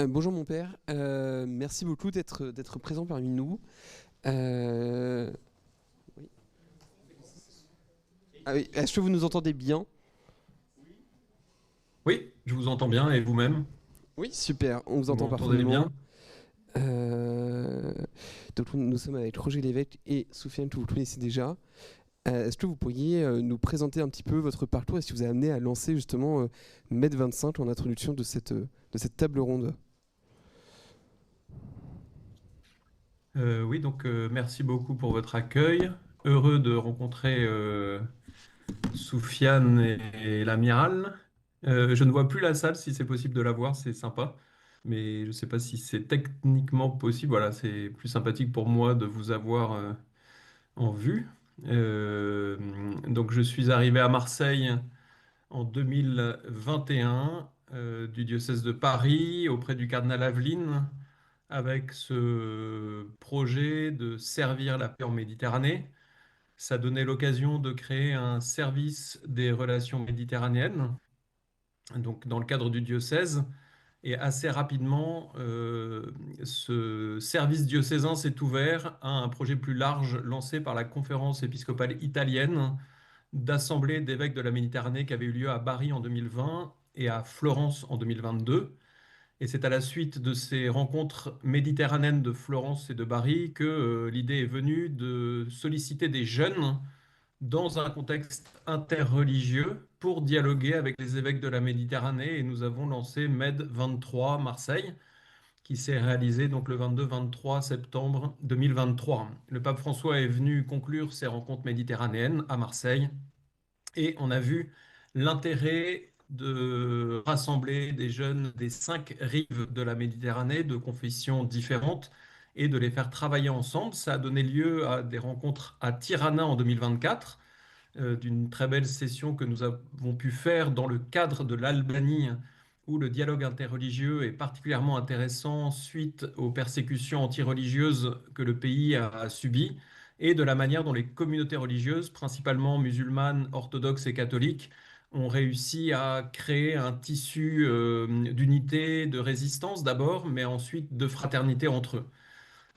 Bonjour mon père. Merci beaucoup d'être présent parmi nous. Euh, oui. Ah oui, est-ce que vous nous entendez bien? Oui, je vous entends bien et vous-même, Oui, super, on vous vous entend m'entendez bien? parfaitement. Euh, donc nous sommes avec Roger Lévesque et Soufiane que vous connaissez déjà. Est-ce que vous pourriez nous présenter un petit peu votre parcours et ce qui vous a amené à lancer justement Med 25 en introduction de cette table ronde? Oui, donc merci beaucoup pour votre accueil. Heureux de rencontrer Soufiane et l'amiral. Je ne vois plus la salle, si c'est possible de la voir, c'est sympa. Mais je ne sais pas si c'est techniquement possible. Voilà, c'est plus sympathique pour moi de vous avoir en vue. Euh, donc je suis arrivé à Marseille en 2021 du diocèse de Paris auprès du cardinal Aveline avec ce projet de servir la paix en Méditerranée. Ça donnait l'occasion de créer un service des relations méditerranéennes, donc dans le cadre du diocèse. Et assez rapidement, ce service diocésain s'est ouvert à un projet plus large lancé par la conférence épiscopale italienne d'assemblée d'évêques de la Méditerranée qui avait eu lieu à Bari en 2020 et à Florence en 2022. Et c'est à la suite de ces rencontres méditerranéennes de Florence et de Bari que l'idée est venue de solliciter des jeunes dans un contexte interreligieux pour dialoguer avec les évêques de la Méditerranée. Et nous avons lancé MED 23 Marseille, qui s'est réalisé donc le 22-23 septembre 2023. Le pape François est venu conclure ces rencontres méditerranéennes à Marseille et on a vu l'intérêt de rassembler des jeunes des 5 rives de la Méditerranée, de confessions différentes, et de les faire travailler ensemble. Ça a donné lieu à des rencontres à Tirana en 2024, d'une très belle session que nous avons pu faire dans le cadre de l'Albanie, où le dialogue interreligieux est particulièrement intéressant suite aux persécutions antireligieuses que le pays a subies et de la manière dont les communautés religieuses, principalement musulmanes, orthodoxes et catholiques, ont réussi à créer un tissu d'unité, de résistance d'abord, mais ensuite de fraternité entre eux.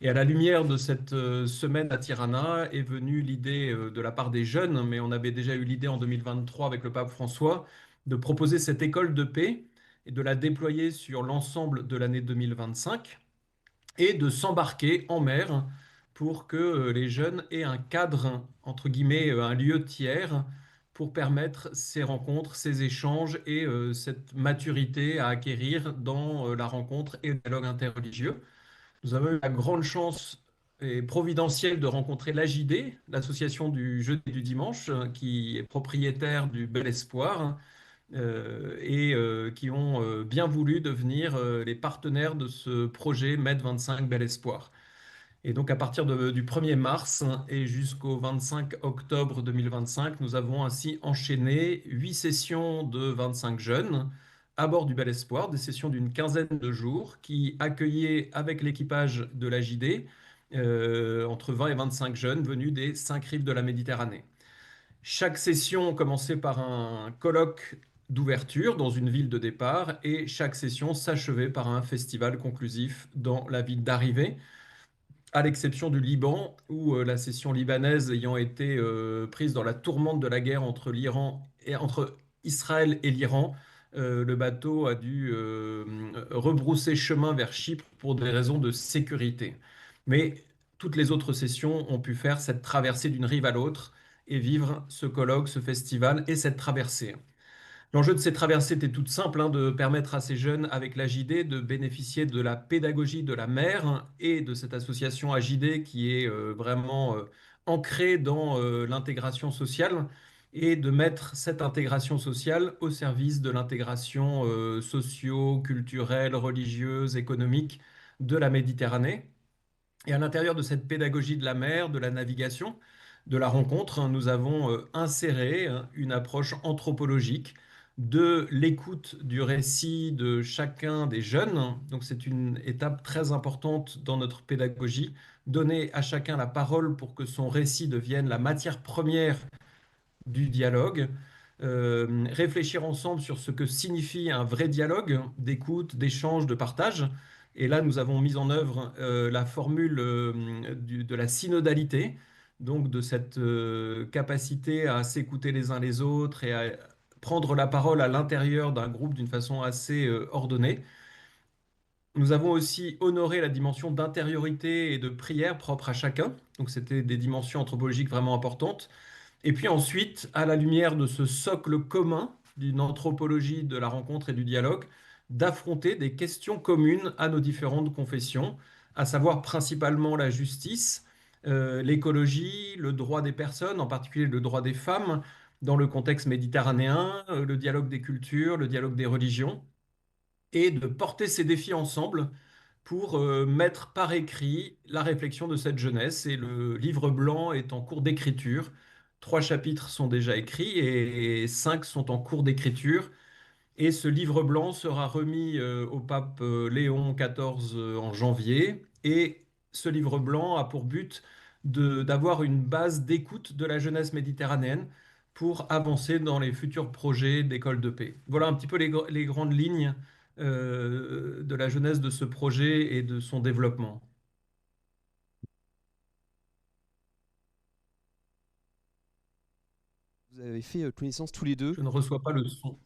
Et à la lumière de cette semaine à Tirana est venue l'idée de la part des jeunes, mais on avait déjà eu l'idée en 2023 avec le pape François, de proposer cette école de paix et de la déployer sur l'ensemble de l'année 2025 et de s'embarquer en mer pour que les jeunes aient un cadre, entre guillemets, un lieu tiers pour permettre ces rencontres, ces échanges et cette maturité à acquérir dans la rencontre et le dialogue interreligieux. Nous avons eu la grande chance et providentielle de rencontrer l'AJD, l'association du jeudi et du dimanche, qui est propriétaire du Bel Espoir, et qui ont bien voulu devenir les partenaires de ce projet Med 25 Bel Espoir. Et donc à partir du 1er mars et jusqu'au 25 octobre 2025, nous avons ainsi enchaîné 8 sessions de 25 jeunes à bord du Bel Espoir, des sessions d'une quinzaine de jours qui accueillaient avec l'équipage de la JD entre 20 et 25 jeunes venus des 5 rives de la Méditerranée. Chaque session commençait par un colloque d'ouverture dans une ville de départ et chaque session s'achevait par un festival conclusif dans la ville d'arrivée, à l'exception du Liban, où la session libanaise ayant été prise dans la tourmente de la guerre entre Israël et l'Iran, le bateau a dû rebrousser chemin vers Chypre pour des raisons de sécurité. Mais toutes les autres sessions ont pu faire cette traversée d'une rive à l'autre et vivre ce colloque, ce festival et cette traversée. L'enjeu de ces traversées était toute simple, hein, de permettre à ces jeunes avec la JD de bénéficier de la pédagogie de la mer et de cette association AJD qui est vraiment ancrée dans l'intégration sociale et de mettre cette intégration sociale au service de l'intégration socio-culturelle, religieuse, économique de la Méditerranée. Et à l'intérieur de cette pédagogie de la mer, de la navigation, de la rencontre, hein, nous avons inséré hein, une approche anthropologique de l'écoute du récit de chacun des jeunes. Donc c'est une étape très importante dans notre pédagogie, donner à chacun la parole pour que son récit devienne la matière première du dialogue. réfléchir ensemble sur ce que signifie un vrai dialogue d'écoute, d'échange, de partage. Et là, nous avons mis en œuvre la formule de la synodalité, donc de cette capacité à s'écouter les uns les autres et à prendre la parole à l'intérieur d'un groupe d'une façon assez ordonnée. Nous avons aussi honoré la dimension d'intériorité et de prière propre à chacun. Donc c'était des dimensions anthropologiques vraiment importantes. Et puis ensuite, à la lumière de ce socle commun d'une anthropologie de la rencontre et du dialogue, d'affronter des questions communes à nos différentes confessions, à savoir principalement la justice, l'écologie, le droit des personnes, en particulier le droit des femmes, dans le contexte méditerranéen, le dialogue des cultures, le dialogue des religions, et de porter ces défis ensemble pour mettre par écrit la réflexion de cette jeunesse. Et le livre blanc est en cours d'écriture. 3 chapitres sont déjà écrits et 5 sont en cours d'écriture. Et ce livre blanc sera remis au pape Léon XIV en janvier. Et ce livre blanc a pour but d'avoir une base d'écoute de la jeunesse méditerranéenne pour avancer dans les futurs projets d'école de paix. Voilà un petit peu les grandes lignes de la jeunesse de ce projet et de son développement. Vous avez fait connaissance tous les deux. Je ne reçois pas le son.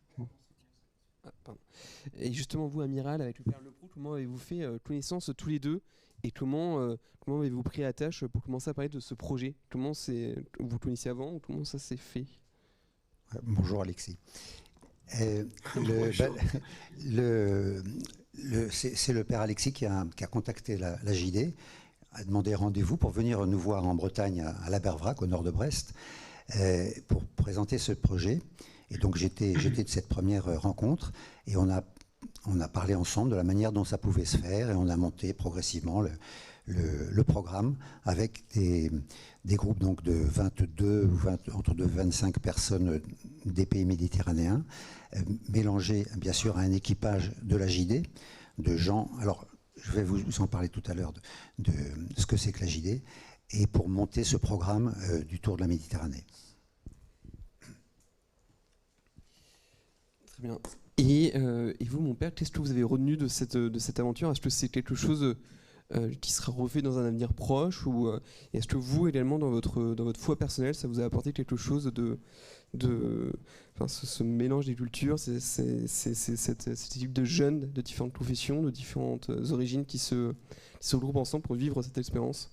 Ah, pardon. Et justement, vous, Amiral, avec le Père Leproux, comment avez-vous fait connaissance tous les deux et comment avez-vous pris la tâche pour commencer à parler de ce projet? Vous connaissiez avant ou comment ça s'est fait? Bonjour Alexis. Euh, le, Bonjour. bah, le- c'est le père Alexis qui a contacté la JD, a demandé rendez-vous pour venir nous voir en Bretagne, à la Berverac, au nord de Brest, pour présenter ce projet. Et donc j'étais de cette première rencontre et on a parlé ensemble de la manière dont ça pouvait se faire et on a monté progressivement le programme avec des groupes donc de 22 ou entre 2 et 25 personnes des pays méditerranéens, mélangés bien sûr à un équipage de la JD, de gens. Alors, je vais vous en parler tout à l'heure de ce que c'est que la JD, et pour monter ce programme du Tour de la Méditerranée. Très bien. Et vous, mon père, qu'est-ce que vous avez retenu de cette aventure? Est-ce que c'est quelque chose qui sera refait dans un avenir proche ou est-ce que vous également dans votre foi personnelle ça vous a apporté quelque chose enfin, ce mélange des cultures, cette équipe de jeunes de différentes professions, de différentes origines qui se regroupent ensemble pour vivre cette expérience?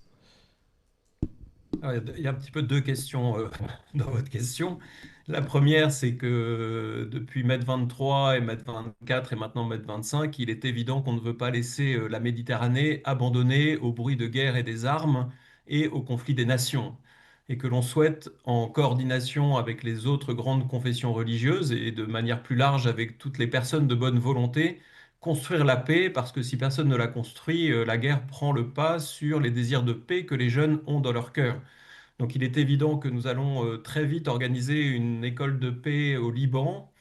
Alors, il y a un petit peu deux questions dans votre question. La première, c'est que depuis Med 23 et Med 24 et maintenant Med 25, il est évident qu'on ne veut pas laisser la Méditerranée abandonnée au bruit de guerre et des armes et au conflit des nations. Et que l'on souhaite, en coordination avec les autres grandes confessions religieuses et de manière plus large avec toutes les personnes de bonne volonté, construire la paix, parce que si personne ne la construit, la guerre prend le pas sur les désirs de paix que les jeunes ont dans leur cœur. Donc il est évident que nous allons très vite organiser une école de paix au Liban,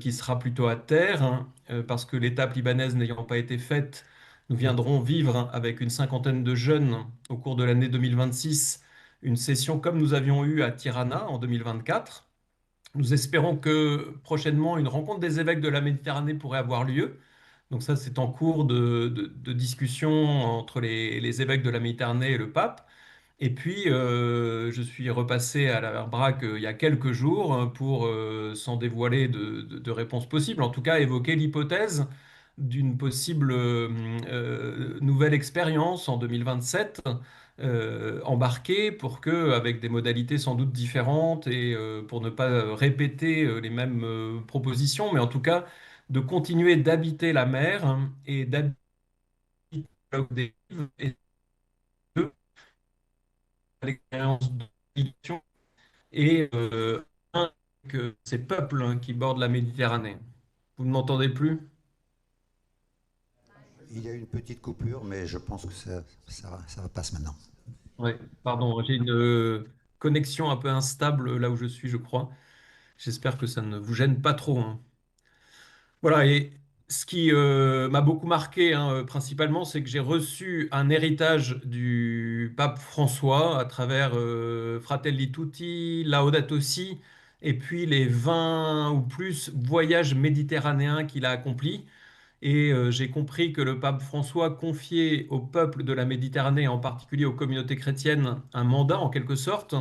qui sera plutôt à terre, hein, parce que l'étape libanaise n'ayant pas été faite, nous viendrons vivre avec une cinquantaine de jeunes au cours de l'année 2026 une session comme nous avions eu à Tirana en 2024. Nous espérons que prochainement une rencontre des évêques de la Méditerranée pourrait avoir lieu. Donc ça, c'est en cours de discussion entre les évêques de la Méditerranée et le pape. Et puis, je suis repassé à la Verbrac il y a quelques jours pour, sans dévoiler de réponse possible, en tout cas évoquer l'hypothèse d'une possible nouvelle expérience en 2027 embarquée pour que, avec des modalités sans doute différentes et pour ne pas répéter les mêmes propositions, mais en tout cas de continuer d'habiter la mer et d'habiter des rives et de l'expérience de migration et que ces peuples qui bordent la Méditerranée. Vous ne m'entendez plus? Il y a eu une petite coupure, mais je pense que ça passe maintenant. Oui, pardon, j'ai une connexion un peu instable là où je suis, je crois. J'espère que ça ne vous gêne pas trop, hein. Voilà, et ce qui m'a beaucoup marqué, hein, principalement, c'est que j'ai reçu un héritage du pape François à travers Fratelli Tutti, Laudato Si, et puis les 20 ou plus voyages méditerranéens qu'il a accomplis. Et j'ai compris que le pape François confiait au peuple de la Méditerranée, en particulier aux communautés chrétiennes, un mandat en quelque sorte,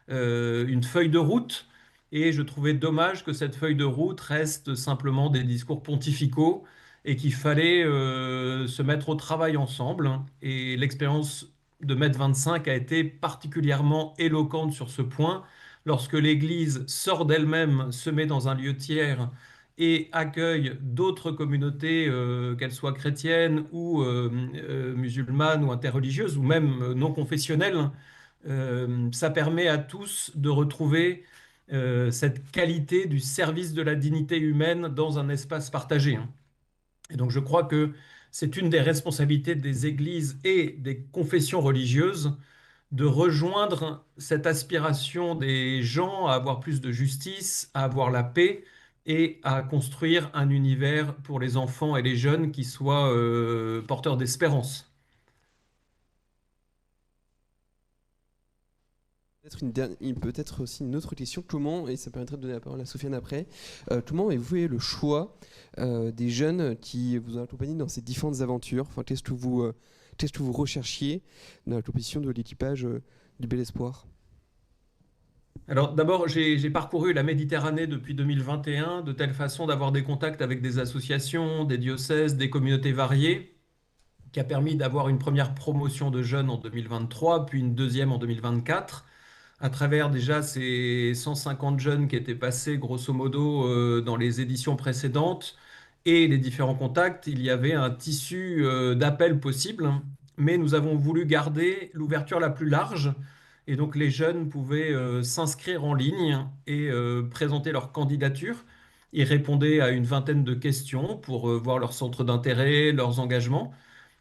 une feuille de route. Et je trouvais dommage que cette feuille de route reste simplement des discours pontificaux et qu'il fallait se mettre au travail ensemble. Et l'expérience de Mai 25 a été particulièrement éloquente sur ce point. Lorsque l'Église sort d'elle-même, se met dans un lieu tiers et accueille d'autres communautés, qu'elles soient chrétiennes ou musulmanes ou interreligieuses ou même non confessionnelles, ça permet à tous de retrouver cette qualité du service de la dignité humaine dans un espace partagé, hein. Et donc je crois que c'est une des responsabilités des églises et des confessions religieuses de rejoindre cette aspiration des gens à avoir plus de justice, à avoir la paix et à construire un univers pour les enfants et les jeunes qui soit porteur d'espérance. Peut-être aussi une autre question. Comment, et ça permettrait de donner la parole à Sofiane après, comment avez-vous fait le choix des jeunes qui vous ont accompagné dans ces différentes aventures? Enfin, qu'est-ce que vous recherchiez dans la composition de l'équipage du Bel Espoir? Alors d'abord, j'ai parcouru la Méditerranée depuis 2021 de telle façon d'avoir des contacts avec des associations, des diocèses, des communautés variées, qui a permis d'avoir une première promotion de jeunes en 2023, puis une deuxième en 2024. À travers déjà ces 150 jeunes qui étaient passés grosso modo dans les éditions précédentes et les différents contacts, il y avait un tissu d'appels possibles, mais nous avons voulu garder l'ouverture la plus large. Et donc les jeunes pouvaient s'inscrire en ligne et présenter leur candidature. Ils répondaient à une vingtaine de questions pour voir leur centre d'intérêt, leurs engagements.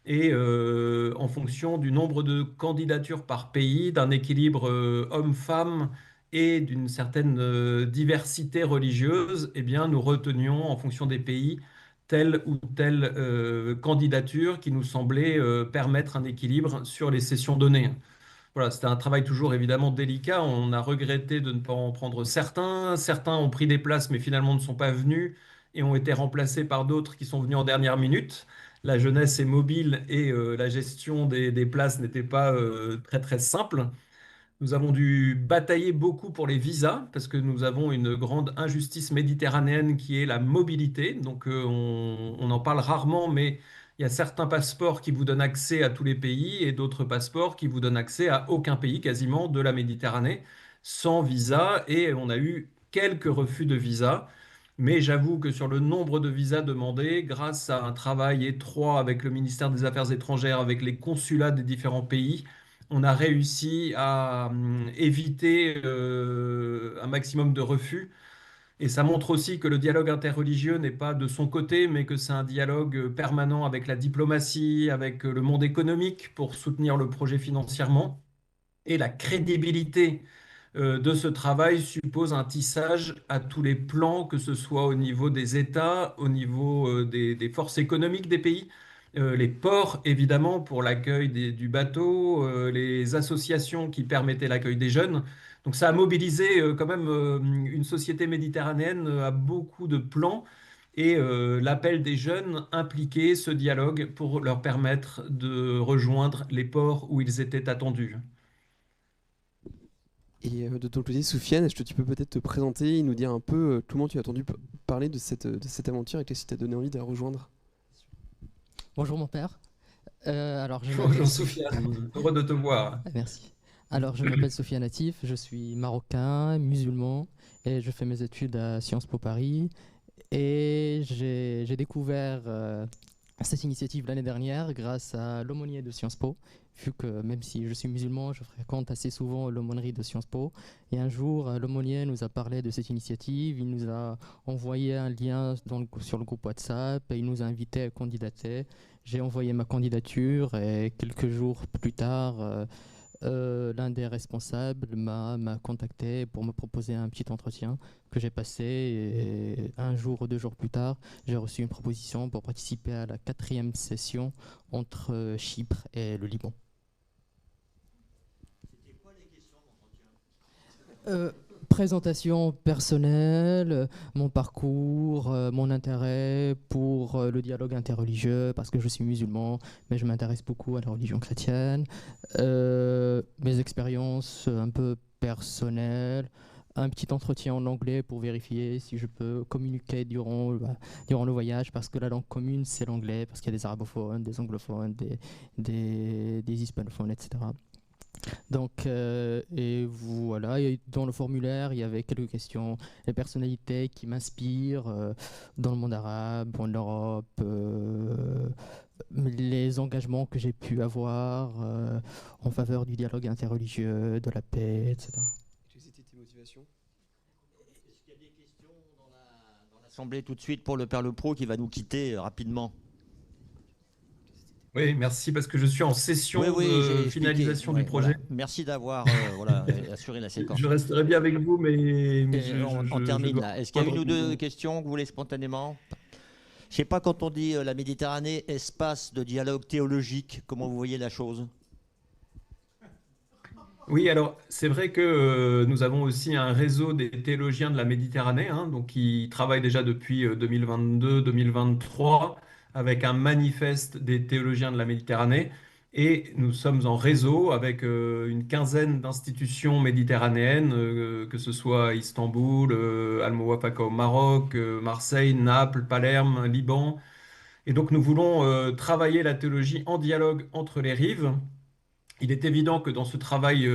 Et en fonction du nombre de candidatures par pays, d'un équilibre homme-femme et d'une certaine diversité religieuse, eh bien, nous retenions en fonction des pays telle ou telle candidature qui nous semblait permettre un équilibre sur les sessions données. Voilà, c'était un travail toujours évidemment délicat. On a regretté de ne pas en prendre certains. Certains ont pris des places mais finalement ne sont pas venus et ont été remplacés par d'autres qui sont venus en dernière minute. La jeunesse est mobile et la gestion des places n'était pas très très simple. Nous avons dû batailler beaucoup pour les visas parce que nous avons une grande injustice méditerranéenne qui est la mobilité. Donc on en parle rarement, mais il y a certains passeports qui vous donnent accès à tous les pays et d'autres passeports qui vous donnent accès à aucun pays quasiment de la Méditerranée sans visa. Et on a eu quelques refus de visa. Mais j'avoue que sur le nombre de visas demandés, grâce à un travail étroit avec le ministère des Affaires étrangères, avec les consulats des différents pays, on a réussi à éviter un maximum de refus. Et ça montre aussi que le dialogue interreligieux n'est pas de son côté, mais que c'est un dialogue permanent avec la diplomatie, avec le monde économique pour soutenir le projet financièrement. Et la crédibilité de ce travail suppose un tissage à tous les plans, que ce soit au niveau des États, au niveau des forces économiques des pays, les ports évidemment pour l'accueil du bateau, les associations qui permettaient l'accueil des jeunes. Donc ça a mobilisé quand même une société méditerranéenne à beaucoup de plans. Et l'appel des jeunes impliquait ce dialogue pour leur permettre de rejoindre les ports où ils étaient attendus. Et de ton côté, Soufiane, est-ce que tu peux peut-être te présenter et nous dire un peu comment tu as entendu parler de cette aventure et qu'est-ce qui t'a donné envie de la rejoindre? Bonjour mon père. Alors je Bonjour m'appelle Soufiane, heureux de te voir. Ah, merci. Alors je m'appelle Sofiane Natif, je suis marocain, musulman et je fais mes études à Sciences Po Paris. Et j'ai découvert cette initiative l'année dernière grâce à l'aumônier de Sciences Po, vu que même si je suis musulman, je fréquente assez souvent l'aumônerie de Sciences Po. Et un jour, l'aumônier nous a parlé de cette initiative, il nous a envoyé un lien sur le groupe WhatsApp et il nous a invités à candidater. J'ai envoyé ma candidature et quelques jours plus tard, l'un des responsables m'a contacté pour me proposer un petit entretien que j'ai passé et un jour ou 2 jours plus tard, j'ai reçu une proposition pour participer à la 4e session entre Chypre et le Liban. C'était quoi les questions d'entretien ? présentation personnelle, mon parcours, mon intérêt pour le dialogue interreligieux, parce que je suis musulman, mais je m'intéresse beaucoup à la religion chrétienne, mes expériences un peu personnelles, un petit entretien en anglais pour vérifier si je peux communiquer durant le voyage, parce que la langue commune, c'est l'anglais, parce qu'il y a des arabophones, des anglophones, des hispanophones, etc. Donc, et voilà, et dans le formulaire, il y avait quelques questions, les personnalités qui m'inspirent dans le monde arabe, en Europe, les engagements que j'ai pu avoir en faveur du dialogue interreligieux, de la paix, etc. Quelles étaient tes motivations? Est-ce qu'il y a des questions dans l'Assemblée tout de suite pour le Père Le Pro qui va nous quitter rapidement? Oui, merci parce que je suis en Oui, session oui, de j'ai expliqué. finalisation Ouais, du projet. voilà. Merci d'avoir voilà, assuré la séquence. Je resterai bien avec vous, mais Et on termine dois là. Est-ce qu'il y a une ou deux reprendre. questions que vous voulez spontanément? Je sais pas, quand on dit la Méditerranée, espace de dialogue théologique, comment vous voyez la chose? Oui, alors c'est vrai que nous avons aussi un réseau des théologiens de la Méditerranée, hein, donc qui travaillent déjà depuis 2022-2023 avec un manifeste des théologiens de la Méditerranée. Et nous sommes en réseau avec une quinzaine d'institutions méditerranéennes, que ce soit Istanbul, Al Mowafaqa au Maroc, Marseille, Naples, Palerme, Liban. Et donc nous voulons travailler la théologie en dialogue entre les rives. Il est évident que dans ce travail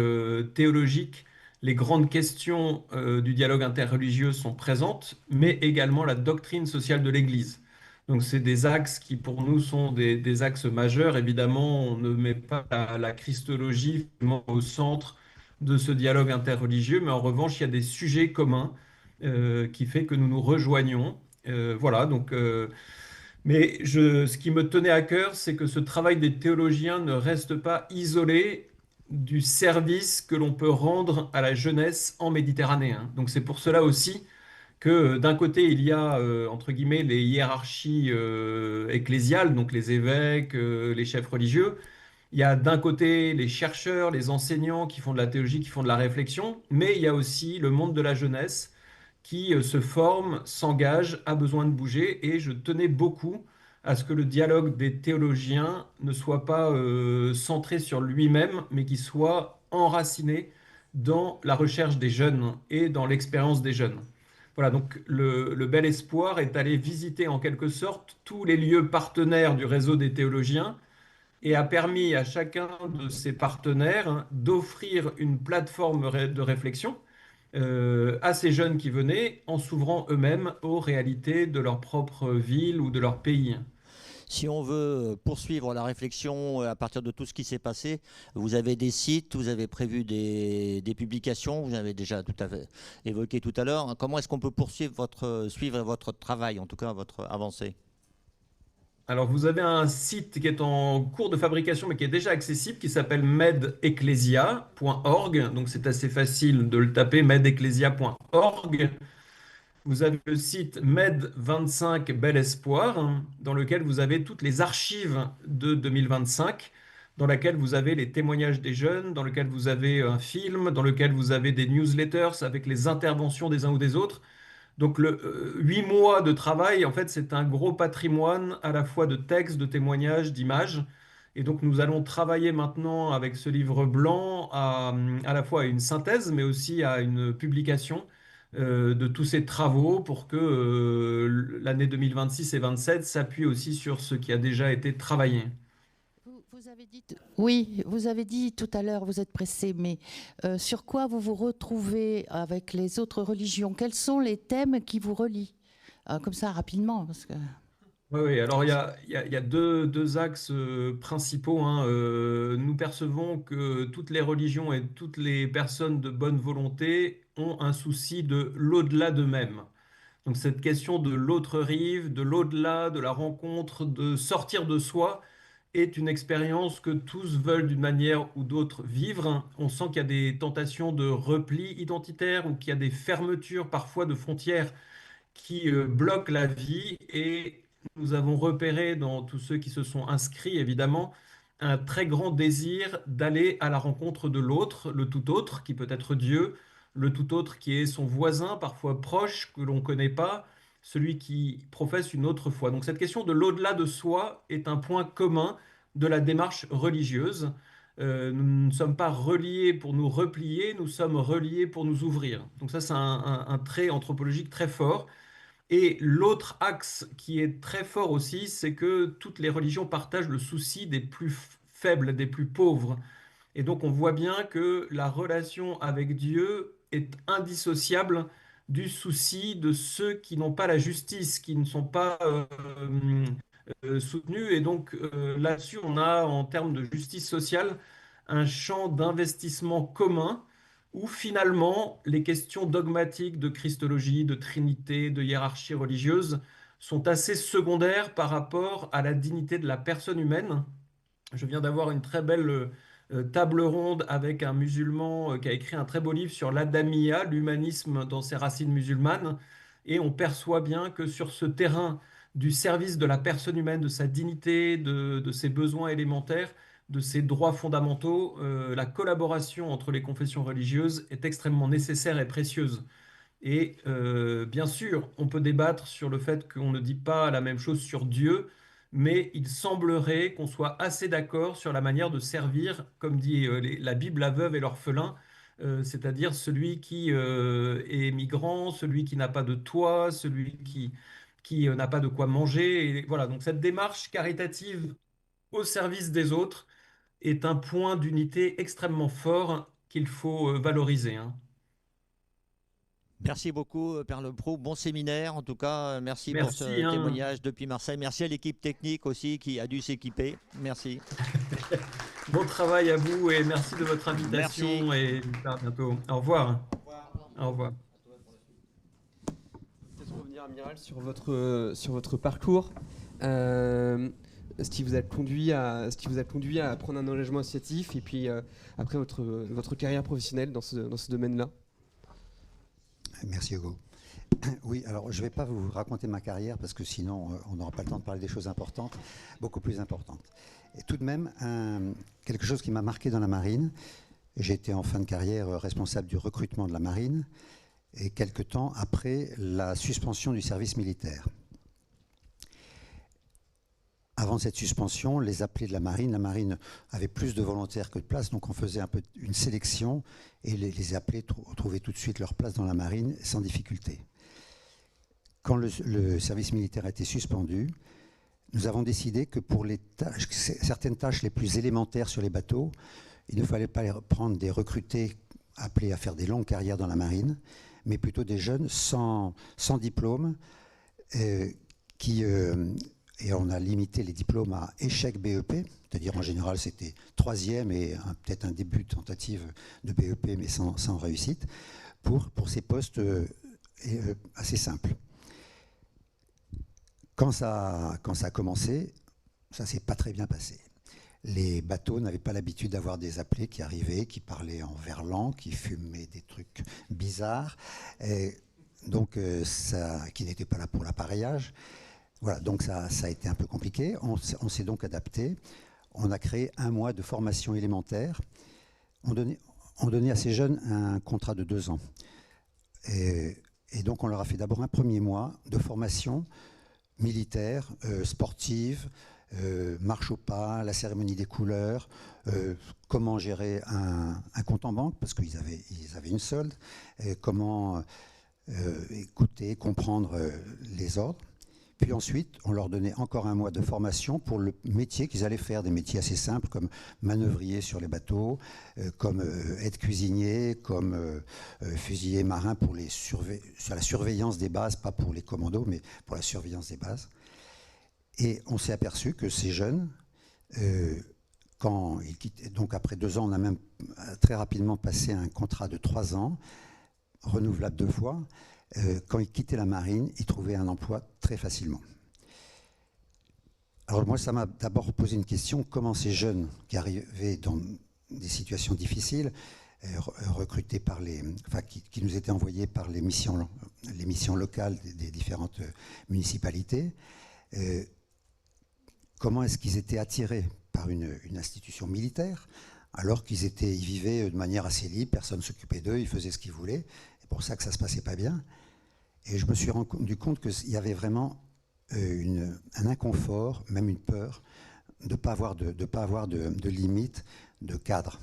théologique, les grandes questions du dialogue interreligieux sont présentes, mais également la doctrine sociale de l'Église. Donc c'est des axes qui pour nous sont des axes majeurs. Évidemment, on ne met pas la christologie vraiment au centre de ce dialogue interreligieux, mais en revanche, il y a des sujets communs qui fait que nous nous rejoignons. Voilà, donc mais ce qui me tenait à cœur, c'est que ce travail des théologiens ne reste pas isolé du service que l'on peut rendre à la jeunesse en Méditerranée, hein. Donc c'est pour cela aussi que d'un côté, il y a, entre guillemets, les hiérarchies ecclésiales, donc les évêques, les chefs religieux. Il y a d'un côté les chercheurs, les enseignants qui font de la théologie, qui font de la réflexion, mais il y a aussi le monde de la jeunesse qui se forme, s'engage, a besoin de bouger. Et je tenais beaucoup à ce que le dialogue des théologiens ne soit pas centré sur lui-même, mais qu'il soit enraciné dans la recherche des jeunes et dans l'expérience des jeunes. Voilà, donc le bel espoir est d'aller visiter en quelque sorte tous les lieux partenaires du réseau des théologiens et a permis à chacun de ces partenaires, hein, d'offrir une plateforme de réflexion à ces jeunes qui venaient en s'ouvrant eux-mêmes aux réalités de leur propre ville ou de leur pays. Si on veut poursuivre la réflexion à partir de tout ce qui s'est passé, vous avez des sites, vous avez prévu des publications, vous avez déjà tout à fait évoqué tout à l'heure. Comment est-ce qu'on peut suivre votre travail, en tout cas votre avancée? Alors, vous avez un site qui est en cours de fabrication, mais qui est déjà accessible, qui s'appelle medecclesia.org. Donc, c'est assez facile de le taper, medecclesia.org. Vous avez le site Med25 Bel Espoir, hein, dans lequel vous avez toutes les archives de 2025, dans laquelle vous avez les témoignages des jeunes, dans lequel vous avez un film, dans lequel vous avez des newsletters avec les interventions des uns ou des autres. Donc, 8 mois de travail, en fait, c'est un gros patrimoine à la fois de textes, de témoignages, d'images. Et donc, nous allons travailler maintenant avec ce livre blanc à la fois à une synthèse, mais aussi à une publication de tous ces travaux pour que l'année 2026 et 2027 s'appuie aussi sur ce qui a déjà été travaillé. Vous avez dit, oui, vous avez dit tout à l'heure, vous êtes pressé, mais sur quoi vous vous retrouvez avec les autres religions? Quels sont les thèmes qui vous relient? Comme ça, rapidement, parce que... Oui, oui, alors il y a deux axes principaux, hein. Nous percevons que toutes les religions et toutes les personnes de bonne volonté ont un souci de l'au-delà d'eux-mêmes. Donc cette question de l'autre rive, de l'au-delà, de la rencontre, de sortir de soi, est une expérience que tous veulent d'une manière ou d'autre vivre. On sent qu'il y a des tentations de repli identitaire ou qu'il y a des fermetures parfois de frontières qui bloquent la vie. Et nous avons repéré dans tous ceux qui se sont inscrits, évidemment, un très grand désir d'aller à la rencontre de l'autre, le tout autre, qui peut être Dieu, le tout autre qui est son voisin, parfois proche, que l'on ne connaît pas, celui qui professe une autre foi. Donc cette question de l'au-delà de soi est un point commun de la démarche religieuse. Nous ne sommes pas reliés pour nous replier, nous sommes reliés pour nous ouvrir. Donc ça, c'est un trait anthropologique très fort. Et l'autre axe qui est très fort aussi, c'est que toutes les religions partagent le souci des plus faibles, des plus pauvres. Et donc on voit bien que la relation avec Dieu est indissociable du souci de ceux qui n'ont pas la justice, qui ne sont pas soutenus. Et donc là-dessus, on a en termes de justice sociale un champ d'investissement commun où finalement les questions dogmatiques de Christologie, de Trinité, de hiérarchie religieuse sont assez secondaires par rapport à la dignité de la personne humaine. Je viens d'avoir une très belle table ronde avec un musulman qui a écrit un très beau livre sur l'adamia, l'humanisme dans ses racines musulmanes. Et on perçoit bien que sur ce terrain du service de la personne humaine, de sa dignité, de ses besoins élémentaires, de ses droits fondamentaux, la collaboration entre les confessions religieuses est extrêmement nécessaire et précieuse. Et bien sûr, on peut débattre sur le fait qu'on ne dit pas la même chose sur Dieu, mais il semblerait qu'on soit assez d'accord sur la manière de servir, comme dit la Bible, la veuve et l'orphelin, c'est-à-dire celui qui est migrant, celui qui n'a pas de toit, celui qui n'a pas de quoi manger. Et voilà, donc cette démarche caritative au service des autres est un point d'unité extrêmement fort qu'il faut valoriser, hein. Merci beaucoup, Père Leproux. Bon séminaire, en tout cas. Merci pour Merci, ce hein. témoignage depuis Marseille. Merci à l'équipe technique aussi qui a dû s'équiper. Merci. Bon travail à vous et merci de votre invitation. Merci. Et à bientôt. Au revoir. Au revoir. Peut-être revenir, Amiral, sur votre parcours. Ce qui vous a conduit à prendre un engagement associatif et puis après votre carrière professionnelle dans ce domaine-là. Merci Hugo. Oui, alors je ne vais pas vous raconter ma carrière parce que sinon on n'aura pas le temps de parler des choses importantes, beaucoup plus importantes. Et tout de même, quelque chose qui m'a marqué dans la marine, j'ai été en fin de carrière responsable du recrutement de la marine et quelque temps après la suspension du service militaire. Avant cette suspension, les appelés de la marine avait plus de volontaires que de places, donc on faisait un peu une sélection et les appelés trouvaient tout de suite leur place dans la marine sans difficulté. Quand le service militaire a été suspendu, nous avons décidé que pour certaines tâches les plus élémentaires sur les bateaux, il ne fallait pas prendre des recrutés appelés à faire des longues carrières dans la marine, mais plutôt des jeunes sans diplôme et on a limité les diplômes à échec BEP, c'est-à-dire en général c'était 3e et peut-être un début de tentative de BEP mais sans réussite, pour ces postes assez simples. Quand ça a commencé, ça ne s'est pas très bien passé. Les bateaux n'avaient pas l'habitude d'avoir des appelés qui arrivaient, qui parlaient en verlan, qui fumaient des trucs bizarres, donc qui n'étaient pas là pour l'appareillage. Voilà, donc ça a été un peu compliqué. On s'est donc adapté. On a créé 1 mois de formation élémentaire. On donnait à ces jeunes un contrat de 2 ans. Et donc on leur a fait d'abord un premier mois de formation militaire, sportive, marche au pas, la cérémonie des couleurs, comment gérer un compte en banque, parce qu'ils avaient une solde, comment écouter, comprendre les ordres. Puis ensuite, on leur donnait encore 1 mois de formation pour le métier qu'ils allaient faire, des métiers assez simples comme manœuvrier sur les bateaux, comme être cuisinier, comme fusilier marin pour sur la surveillance des bases, pas pour les commandos, mais pour la surveillance des bases. Et on s'est aperçu que ces jeunes, quand ils quittaient, donc après 2 ans, on a même très rapidement passé un contrat de 3 ans, renouvelable 2 fois. Quand ils quittaient la marine, ils trouvaient un emploi très facilement. Alors moi, ça m'a d'abord posé une question, comment ces jeunes qui arrivaient dans des situations difficiles, recrutés par qui nous étaient envoyés par les missions locales des différentes municipalités, comment est-ce qu'ils étaient attirés par une institution militaire, alors qu'ils vivaient de manière assez libre, personne ne s'occupait d'eux, ils faisaient ce qu'ils voulaient. C'est pour ça que ça ne se passait pas bien. Et je me suis rendu compte qu'il y avait vraiment un inconfort, même une peur, de ne pas avoir de limite, de cadre.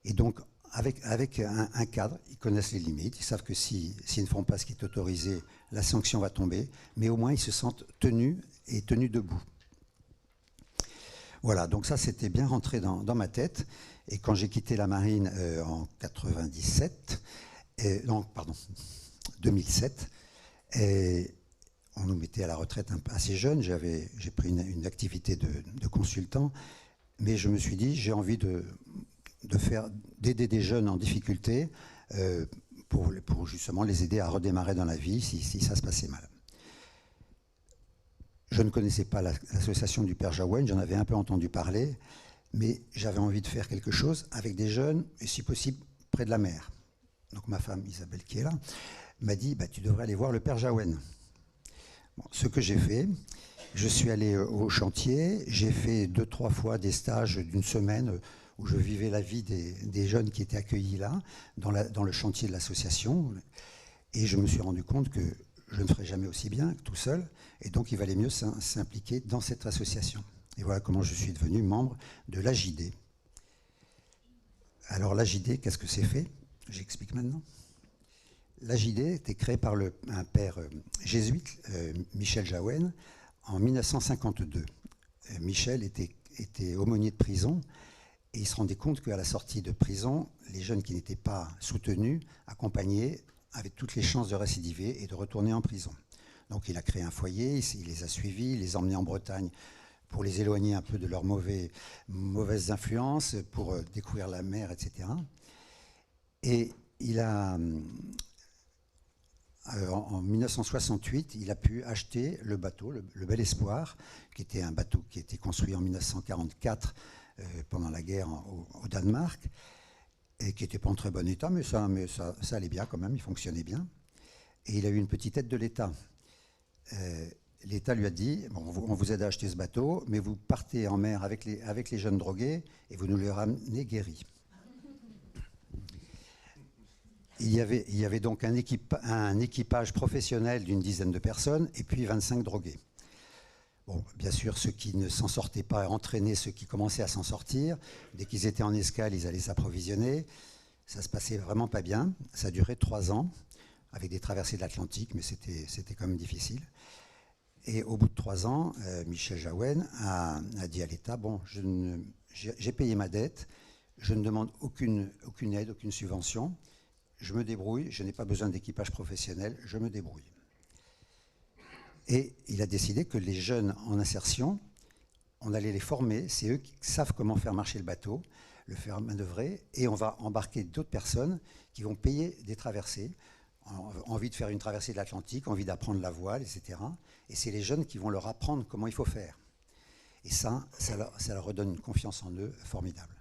Et donc, avec un cadre, ils connaissent les limites, ils savent que s'ils ne font pas ce qui est autorisé, la sanction va tomber, mais au moins ils se sentent tenus et tenus debout. Voilà, donc ça c'était bien rentré dans ma tête. Et quand j'ai quitté la marine en 2007, et on nous mettait à la retraite assez jeune, j'ai pris une activité de consultant, mais je me suis dit, j'ai envie d'aider des jeunes en difficulté pour justement les aider à redémarrer dans la vie si ça se passait mal. Je ne connaissais pas l'association du Père Jaouen, j'en avais un peu entendu parler, mais j'avais envie de faire quelque chose avec des jeunes, et si possible, près de la mer. Donc ma femme, Isabelle, qui est là, m'a dit, tu devrais aller voir le Père Jaouen. Bon, ce que j'ai fait, je suis allé au chantier, j'ai fait 2-3 fois des stages d'une semaine où je vivais la vie des jeunes qui étaient accueillis là, dans le chantier de l'association, et je me suis rendu compte que je ne ferais jamais aussi bien que tout seul, et donc il valait mieux s'impliquer dans cette association. Et voilà comment je suis devenu membre de l'AJD. Alors l'AJD, qu'est-ce que c'est fait? J'explique maintenant. L'AJD était créé par un père jésuite, Michel Jaouen, en 1952. Michel était aumônier de prison, et il se rendait compte qu'à la sortie de prison, les jeunes qui n'étaient pas soutenus, accompagnés, avaient toutes les chances de récidiver et de retourner en prison. Donc il a créé un foyer, il les a suivis, il les a emmenés en Bretagne pour les éloigner un peu de leurs mauvaises influences, pour découvrir la mer, etc. Et il a, en 1968, il a pu acheter le bateau, le Bel Espoir, qui était un bateau qui a été construit en 1944 pendant la guerre au Danemark, et qui n'était pas en très bon état, mais ça allait bien quand même, il fonctionnait bien. Et il a eu une petite aide de l'État. L'État lui a dit, bon, on vous aide à acheter ce bateau, mais vous partez en mer avec les jeunes drogués et vous nous les ramenez guéris. Il y avait donc un équipage professionnel d'une dizaine de personnes et puis 25 drogués. Bon, bien sûr, ceux qui ne s'en sortaient pas entraînaient ceux qui commençaient à s'en sortir. Dès qu'ils étaient en escale, ils allaient s'approvisionner. Ça se passait vraiment pas bien. Ça a duré 3 ans, avec des traversées de l'Atlantique, mais c'était quand même difficile. Et au bout de 3 ans, Michel Jaouen a dit à l'État, bon, j'ai payé ma dette, je ne demande aucune aide, aucune subvention, je me débrouille, je n'ai pas besoin d'équipage professionnel, je me débrouille. Et il a décidé que les jeunes en insertion, on allait les former, c'est eux qui savent comment faire marcher le bateau, le faire manœuvrer, et on va embarquer d'autres personnes qui vont payer des traversées, envie de faire une traversée de l'Atlantique, envie d'apprendre la voile, etc. Et c'est les jeunes qui vont leur apprendre comment il faut faire. Et ça leur redonne une confiance en eux formidable.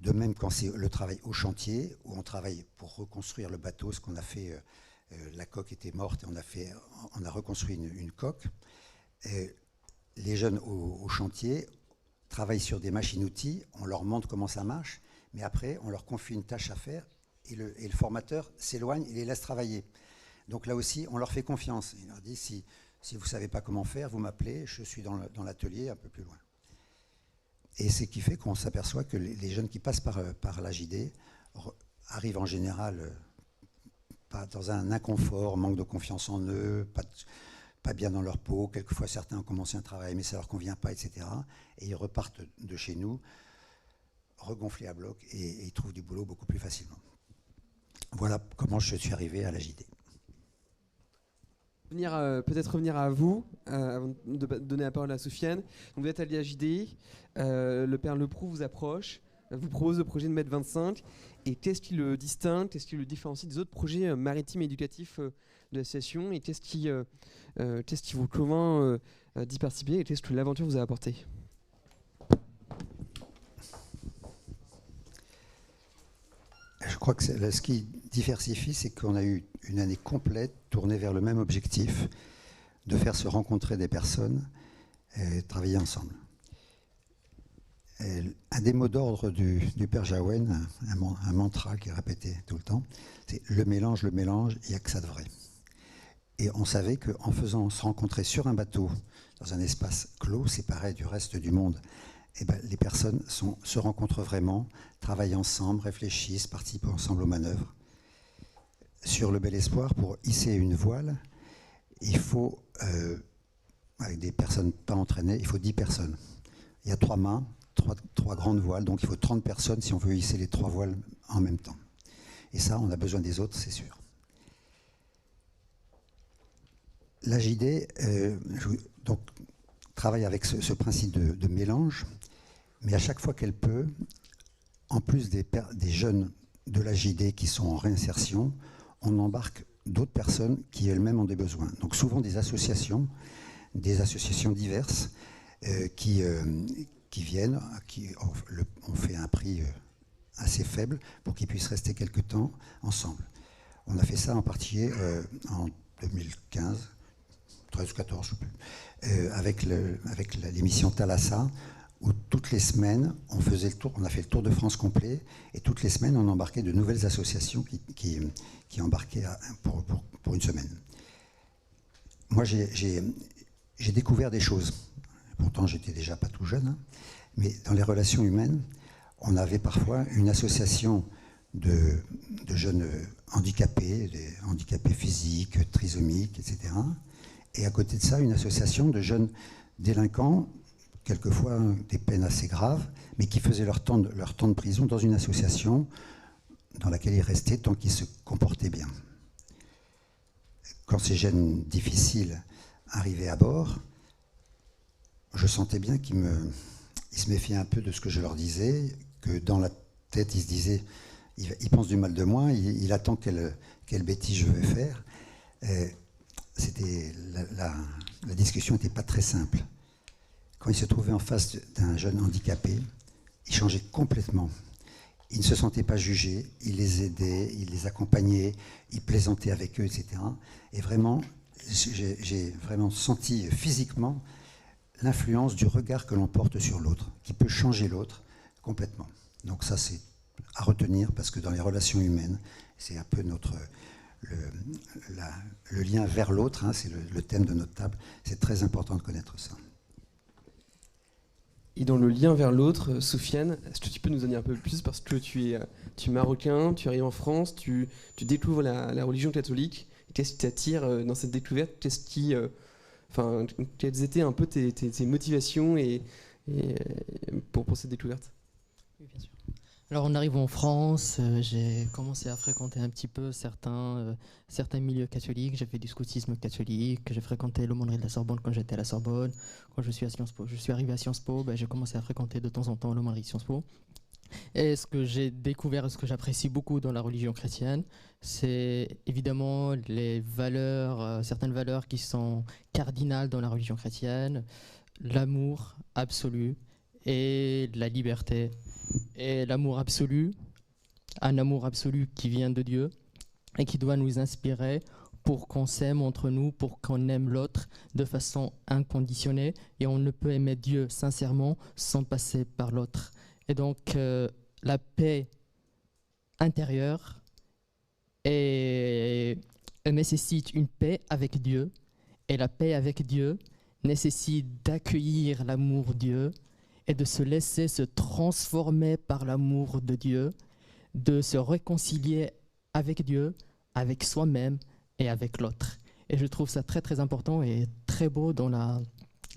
De même quand c'est le travail au chantier, où on travaille pour reconstruire le bateau, ce qu'on a fait, la coque était morte et on a reconstruit une coque. Et les jeunes au chantier travaillent sur des machines-outils, on leur montre comment ça marche, mais après on leur confie une tâche à faire et le formateur s'éloigne et les laisse travailler. Donc là aussi, on leur fait confiance. Il leur dit, si vous ne savez pas comment faire, vous m'appelez, je suis dans l'atelier un peu plus loin. Et c'est ce qui fait qu'on s'aperçoit que les jeunes qui passent par l'AJD arrivent en général pas dans un inconfort, manque de confiance en eux, pas bien dans leur peau. Quelquefois, certains ont commencé un travail, mais ça ne leur convient pas, etc. Et ils repartent de chez nous, regonflés à bloc, et ils trouvent du boulot beaucoup plus facilement. Voilà comment je suis arrivé à l'AJD. Peut-être revenir à vous, avant de donner la parole à Sofiane. Donc vous êtes à l'AJD, le Père Leproux vous approche, vous propose le projet de Mètre 25. Et qu'est-ce qui le distingue, qu'est-ce qui le différencie des autres projets maritimes et éducatifs de l'association, et qu'est-ce qui vous convainc d'y participer, et qu'est-ce que l'aventure vous a apporté? Je crois que ce qui diversifie, c'est qu'on a eu une année complète tournée vers le même objectif, de faire se rencontrer des personnes et travailler ensemble. un des mots d'ordre du Père Jaouen, un mantra qui est répété tout le temps, c'est le mélange, il n'y a que ça de vrai. Et on savait qu'en faisant se rencontrer sur un bateau, dans un espace clos, séparé du reste du monde, eh ben, les personnes se rencontrent vraiment, travaillent ensemble, réfléchissent, participent ensemble aux manœuvres. Sur le Bel Espoir, pour hisser une voile, il faut, avec des personnes pas entraînées, il faut 10 personnes. Il y a 3 mains, 3 grandes voiles, donc il faut 30 personnes si on veut hisser les 3 voiles en même temps. Et ça, on a besoin des autres, c'est sûr. La JD donc, travaille avec ce principe de mélange, mais à chaque fois qu'elle peut, en plus des jeunes de la JD qui sont en réinsertion, on embarque d'autres personnes qui elles-mêmes ont des besoins. Donc souvent des associations diverses qui viennent, on fait un prix assez faible pour qu'ils puissent rester quelque temps ensemble. On a fait ça en particulier en 2015, 13 ou 14, je ne sais plus, avec l'émission Thalassa, où toutes les semaines, on a fait le tour de France complet, et toutes les semaines, on embarquait de nouvelles associations qui embarquaient pour une semaine. Moi, j'ai découvert des choses. Pourtant, j'étais déjà pas tout jeune, hein, mais dans les relations humaines, on avait parfois une association de jeunes handicapés, des handicapés physiques, trisomiques, etc. Et à côté de ça, une association de jeunes délinquants, quelquefois des peines assez graves, mais qui faisaient leur temps de prison dans une association dans laquelle ils restaient tant qu'ils se comportaient bien. Quand ces jeunes difficiles arrivaient à bord, je sentais bien qu'ils se méfiaient un peu de ce que je leur disais, que dans la tête, ils se disaient, il pense du mal de moi, il attend quelle bêtise je vais faire. La discussion n'était pas très simple. Quand il se trouvait en face d'un jeune handicapé, il changeait complètement. Il ne se sentait pas jugé, il les aidait, il les accompagnait, il plaisantait avec eux, etc. Et vraiment, j'ai vraiment senti physiquement l'influence du regard que l'on porte sur l'autre, qui peut changer l'autre complètement. Donc ça, c'est à retenir, parce que dans les relations humaines, c'est un peu le lien vers l'autre, hein, c'est le thème de notre table. C'est très important de connaître ça. Et dans le lien vers l'autre, Soufiane, est-ce que tu peux nous en dire un peu plus, parce que tu es marocain, tu arrives en France, tu découvres la religion catholique. Qu'est-ce qui t'attire dans cette découverte? Quelles étaient un peu tes motivations pour cette découverte? Oui, bien sûr. Alors en arrivant en France, j'ai commencé à fréquenter un petit peu certains milieux catholiques. J'ai fait du scoutisme catholique, j'ai fréquenté l'aumônerie de la Sorbonne quand j'étais à la Sorbonne. Quand je suis arrivé à Sciences Po, j'ai commencé à fréquenter de temps en temps l'aumônerie de Sciences Po. Et ce que j'ai découvert, ce que j'apprécie beaucoup dans la religion chrétienne, c'est évidemment les valeurs, certaines valeurs qui sont cardinales dans la religion chrétienne, l'amour absolu et la liberté. Et l'amour absolu, un amour absolu qui vient de Dieu et qui doit nous inspirer pour qu'on s'aime entre nous, pour qu'on aime l'autre de façon inconditionnée. Et on ne peut aimer Dieu sincèrement sans passer par l'autre. Et donc la paix intérieure nécessite une paix avec Dieu. Et la paix avec Dieu nécessite d'accueillir l'amour de Dieu et de se laisser se transformer par l'amour de Dieu, de se réconcilier avec Dieu, avec soi-même et avec l'autre. Et je trouve ça très très important et très beau dans la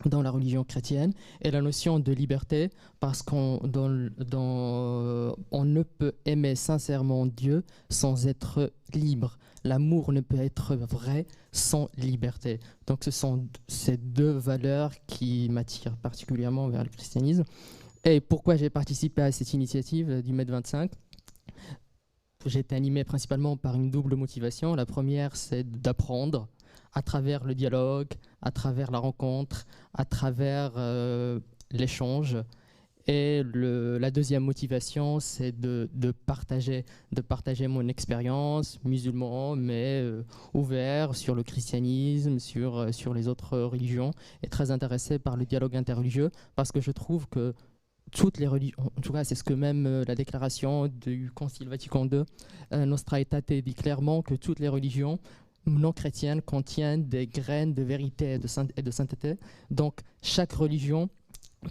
religion chrétienne, et la notion de liberté, parce qu'on ne peut aimer sincèrement Dieu sans être libre. L'amour ne peut être vrai sans liberté. Donc ce sont ces deux valeurs qui m'attirent particulièrement vers le christianisme. Et pourquoi j'ai participé à cette initiative du Med 25 ? J'ai été animé principalement par une double motivation. La première, c'est d'apprendre à travers le dialogue, à travers la rencontre, à travers l'échange. Et la deuxième motivation, c'est de partager mon expérience musulman, mais ouvert sur le christianisme, sur les autres religions, et très intéressé par le dialogue interreligieux, parce que je trouve que toutes les religions, en tout cas c'est ce que même la déclaration du Concile Vatican II, Nostra Aetate, dit clairement que toutes les religions non chrétiennes contiennent des graines de vérité et de sainteté. Donc chaque religion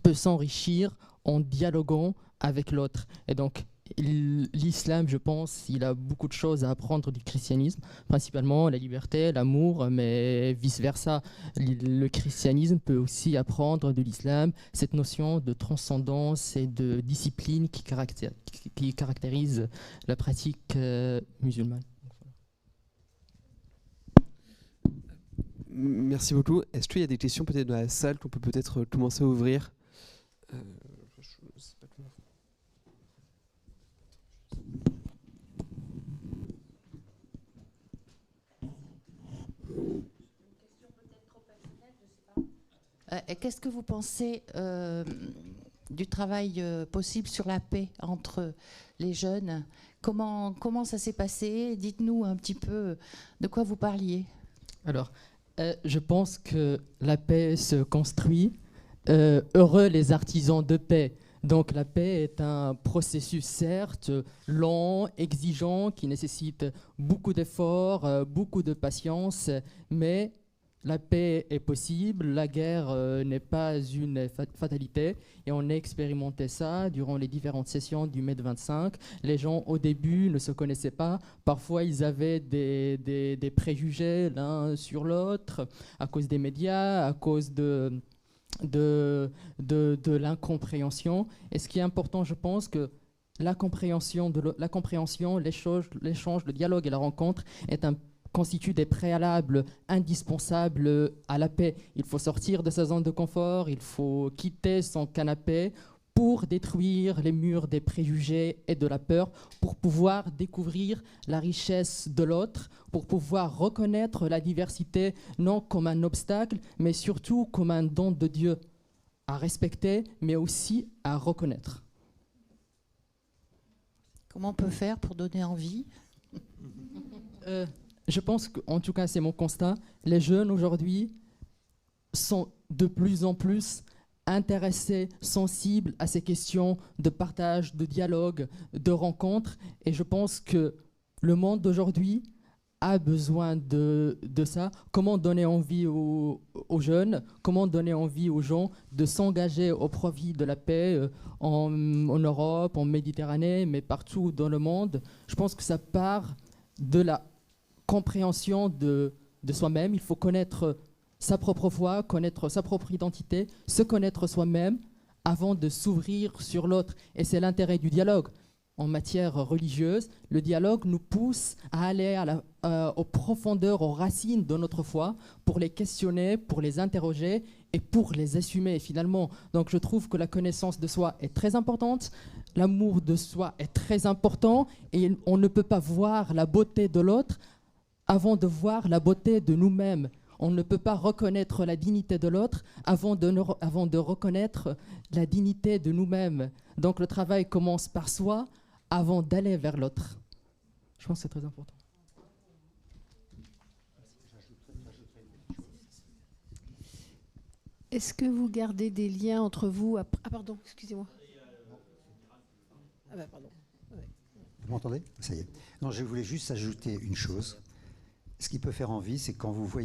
peut s'enrichir en dialoguant avec l'autre. Et donc l'islam, je pense, il a beaucoup de choses à apprendre du christianisme, principalement la liberté, l'amour, mais vice-versa. Le christianisme peut aussi apprendre de l'islam cette notion de transcendance et de discipline qui caractérise la pratique musulmane. Merci beaucoup. Est-ce qu'il y a des questions peut-être dans la salle qu'on peut peut-être commencer à ouvrir? Je sais pas comment. Qu'est-ce que vous pensez du travail possible sur la paix entre les jeunes? Comment ça s'est passé? Dites-nous un petit peu de quoi vous parliez. Alors, je pense que la paix se construit. Heureux les artisans de paix. Donc la paix est un processus certes lent, exigeant, qui nécessite beaucoup d'efforts, beaucoup de patience, mais la paix est possible, la guerre n'est pas une fatalité, et on a expérimenté ça durant les différentes sessions du Med 25. Les gens au début ne se connaissaient pas, parfois ils avaient des préjugés l'un sur l'autre à cause des médias, à cause de l'incompréhension. Et ce qui est important, je pense que la compréhension, l'échange, le dialogue et la rencontre constituent des préalables indispensables à la paix. Il faut sortir de sa zone de confort, il faut quitter son canapé pour détruire les murs des préjugés et de la peur, pour pouvoir découvrir la richesse de l'autre, pour pouvoir reconnaître la diversité non comme un obstacle, mais surtout comme un don de Dieu à respecter, mais aussi à reconnaître. Comment on peut faire pour donner envie? Je pense qu'en tout cas, c'est mon constat, les jeunes aujourd'hui sont de plus en plus intéressés, sensibles à ces questions de partage, de dialogue, de rencontre. Et je pense que le monde d'aujourd'hui a besoin de ça. Comment donner envie aux jeunes, comment donner envie aux gens de s'engager au profit de la paix en Europe, en Méditerranée, mais partout dans le monde. Je pense que ça part de la compréhension de soi-même. Il faut connaître sa propre foi, connaître sa propre identité, se connaître soi-même avant de s'ouvrir sur l'autre. Et c'est l'intérêt du dialogue. En matière religieuse, le dialogue nous pousse à aller aux profondeurs, aux racines de notre foi, pour les questionner, pour les interroger et pour les assumer finalement. Donc je trouve que la connaissance de soi est très importante, l'amour de soi est très important, et on ne peut pas voir la beauté de l'autre avant de voir la beauté de nous-mêmes. On ne peut pas reconnaître la dignité de l'autre avant de reconnaître la dignité de nous-mêmes. Donc le travail commence par soi avant d'aller vers l'autre. Je pense que c'est très important. Est-ce que vous gardez des liens entre vous Ah pardon, excusez-moi. Ah bah pardon. Ouais. Vous m'entendez? Ça y est. Non, je voulais juste ajouter une chose. Ce qui peut faire envie, c'est quand vous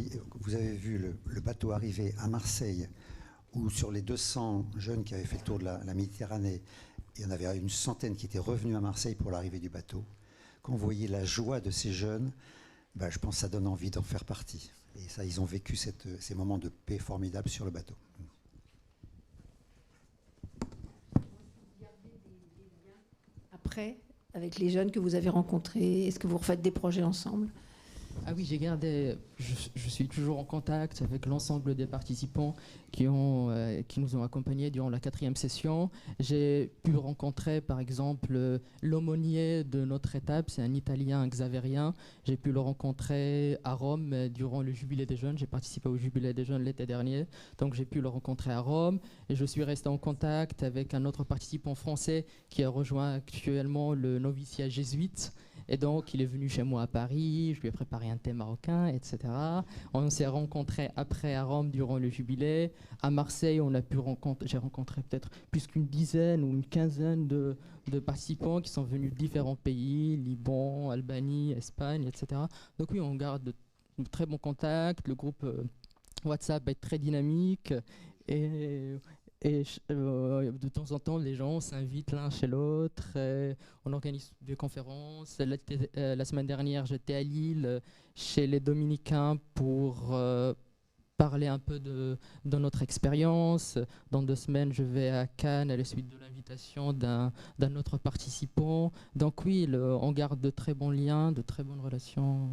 avez vu le bateau arriver à Marseille, où sur les 200 jeunes qui avaient fait le tour de la Méditerranée, il y en avait une centaine qui étaient revenus à Marseille pour l'arrivée du bateau. Quand vous voyez la joie de ces jeunes, je pense que ça donne envie d'en faire partie. Et ça, ils ont vécu ces moments de paix formidables sur le bateau. Après, avec les jeunes que vous avez rencontrés, est-ce que vous refaites des projets ensemble? Ah oui, je suis toujours en contact avec l'ensemble des participants qui nous ont accompagnés durant la 4e session. J'ai pu rencontrer par exemple l'aumônier de notre étape, c'est un Italien xavérien. J'ai pu le rencontrer à Rome durant le Jubilé des jeunes. J'ai participé au Jubilé des jeunes l'été dernier, donc j'ai pu le rencontrer à Rome. Et je suis resté en contact avec un autre participant français qui a rejoint actuellement le noviciat jésuite. Et donc, il est venu chez moi à Paris, je lui ai préparé un thé marocain, etc. On s'est rencontrés après à Rome durant le jubilé. À Marseille, j'ai rencontré peut-être plus qu'une dizaine ou une quinzaine de participants qui sont venus de différents pays, Liban, Albanie, Espagne, etc. Donc oui, on garde de très bons contacts. Le groupe WhatsApp est très dynamique et de temps en temps, les gens s'invitent l'un chez l'autre. On organise des conférences. La semaine dernière, j'étais à Lille chez les Dominicains pour parler un peu de notre expérience. Dans 2 semaines, je vais à Cannes à la suite de l'invitation d'un autre participant. Donc oui, on garde de très bons liens, de très bonnes relations.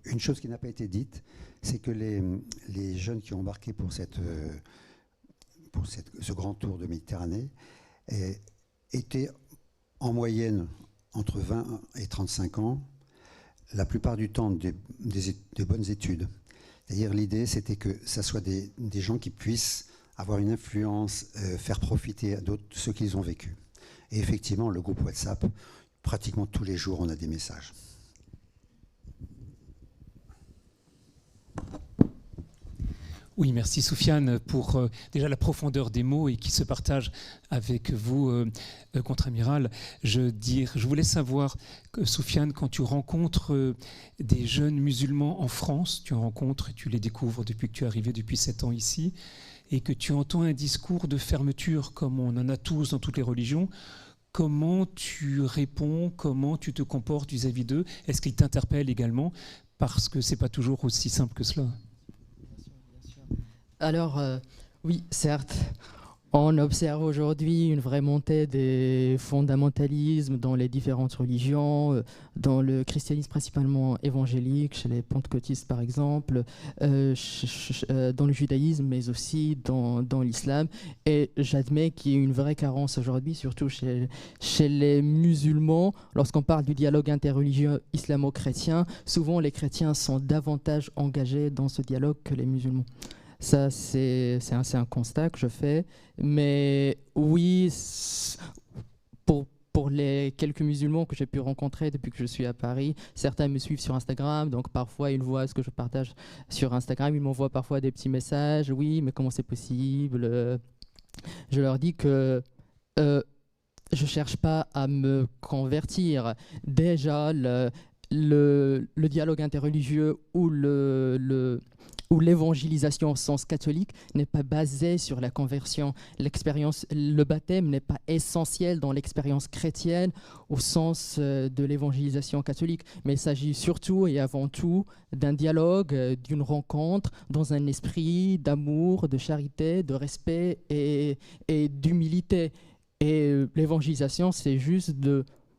Une chose qui n'a pas été dite, c'est que les jeunes qui ont embarqué pour ce grand tour de Méditerranée étaient en moyenne entre 20 et 35 ans, la plupart du temps de bonnes études. C'est-à-dire l'idée, c'était que ça soit des gens qui puissent avoir une influence, faire profiter à d'autres ceux qu'ils ont vécu. Et effectivement, le groupe WhatsApp, pratiquement tous les jours, on a des messages. Oui, merci Soufiane pour déjà la profondeur des mots et qui se partagent avec vous, contre-amiral. Je voulais savoir, Soufiane, quand tu rencontres des jeunes musulmans en France, tu en rencontres et tu les découvres depuis que tu es arrivé depuis 7 ans ici, et que tu entends un discours de fermeture comme on en a tous dans toutes les religions, comment tu réponds, comment tu te comportes vis-à-vis d'eux? Est-ce qu'ils t'interpellent également? Parce que ce n'est pas toujours aussi simple que cela. Alors, oui, certes, on observe aujourd'hui une vraie montée des fondamentalismes dans les différentes religions, dans le christianisme principalement évangélique, chez les pentecôtistes par exemple, dans le judaïsme, mais aussi dans l'islam. Et j'admets qu'il y a une vraie carence aujourd'hui, surtout chez les musulmans. Lorsqu'on parle du dialogue interreligieux islamo-chrétien, souvent les chrétiens sont davantage engagés dans ce dialogue que les musulmans. Ça, c'est un constat que je fais. Mais oui, pour les quelques musulmans que j'ai pu rencontrer depuis que je suis à Paris, certains me suivent sur Instagram, donc parfois ils voient ce que je partage sur Instagram, ils m'envoient parfois des petits messages. Oui, mais comment c'est possible? Je leur dis que je ne cherche pas à me convertir. Déjà, le dialogue interreligieux ou l'évangélisation au sens catholique n'est pas basée sur la conversion. Le baptême n'est pas essentiel dans l'expérience chrétienne au sens de l'évangélisation catholique, mais il s'agit surtout et avant tout d'un dialogue, d'une rencontre dans un esprit d'amour, de charité, de respect et d'humilité. Et l'évangélisation, c'est juste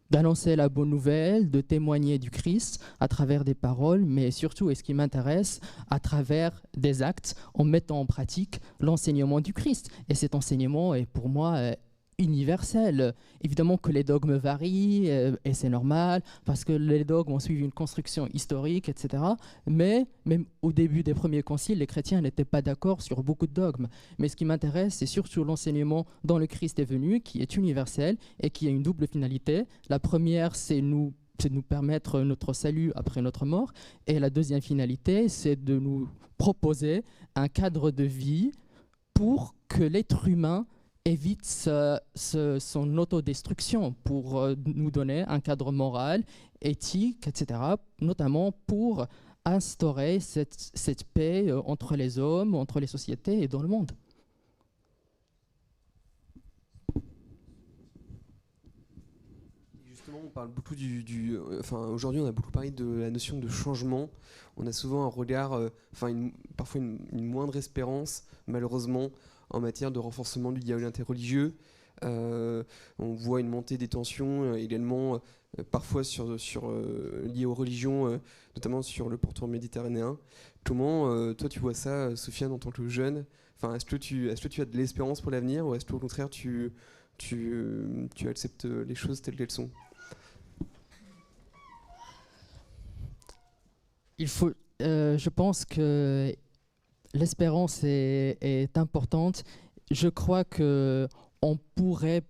d'annoncer la bonne nouvelle, de témoigner du Christ à travers des paroles, mais surtout, et ce qui m'intéresse, à travers des actes, en mettant en pratique l'enseignement du Christ. Et cet enseignement est pour moi universel. Évidemment que les dogmes varient, et c'est normal, parce que les dogmes ont suivi une construction historique, etc. Mais même au début des premiers conciles, les chrétiens n'étaient pas d'accord sur beaucoup de dogmes. Mais ce qui m'intéresse, c'est surtout l'enseignement dont le Christ est venu, qui est universel et qui a une double finalité. La première, c'est de nous permettre notre salut après notre mort. Et la deuxième finalité, c'est de nous proposer un cadre de vie pour que l'être humain évite son autodestruction, pour nous donner un cadre moral, éthique, etc., notamment pour instaurer cette paix entre les hommes, entre les sociétés et dans le monde. Justement, on parle beaucoup aujourd'hui, on a beaucoup parlé de la notion de changement. On a souvent un regard, parfois une moindre espérance, malheureusement, en matière de renforcement du dialogue interreligieux. On voit une montée des tensions également, parfois liées aux religions, notamment sur le pourtour méditerranéen. Comment, toi, tu vois ça, Soufiane, en tant que jeune? Est-ce que tu as de l'espérance pour l'avenir, ou est-ce qu'au contraire, tu acceptes les choses telles qu'elles sont? Je pense que l'espérance est importante. Je crois qu'on pourrait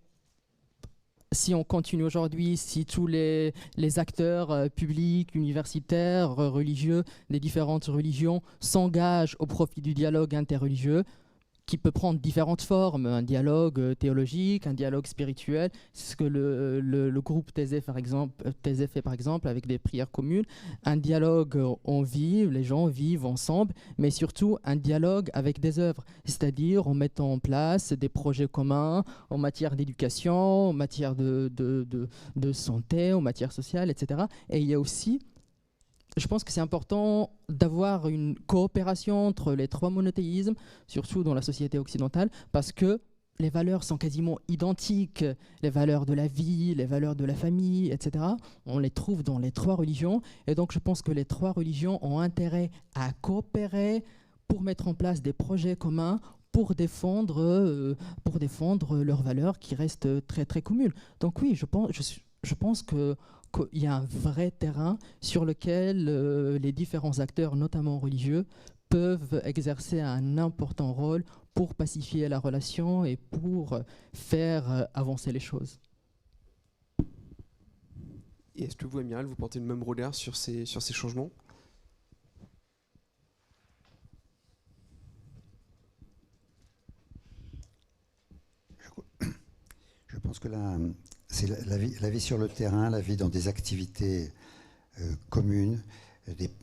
si on continue aujourd'hui, si tous les acteurs publics, universitaires, religieux, des différentes religions s'engagent au profit du dialogue interreligieux, qui peut prendre différentes formes, un dialogue théologique, un dialogue spirituel, c'est ce que le groupe Thésée fait par exemple avec des prières communes, un dialogue on vit, les gens vivent ensemble, mais surtout un dialogue avec des œuvres, c'est-à-dire en mettant en place des projets communs en matière d'éducation, en matière de santé, en matière sociale, etc. Et il y a aussi, je pense que c'est important d'avoir une coopération entre les trois monothéismes, surtout dans la société occidentale, parce que les valeurs sont quasiment identiques, les valeurs de la vie, les valeurs de la famille, etc. On les trouve dans les trois religions, et donc je pense que les trois religions ont intérêt à coopérer pour mettre en place des projets communs, pour défendre leurs valeurs qui restent très très communes. Donc oui, je pense qu'il y a un vrai terrain sur lequel les différents acteurs, notamment religieux, peuvent exercer un important rôle pour pacifier la relation et pour faire avancer les choses. Et est-ce que vous, Amiral, vous portez le même regard sur ces changements ? Je pense que là, c'est la vie sur le terrain, la vie dans des activités communes,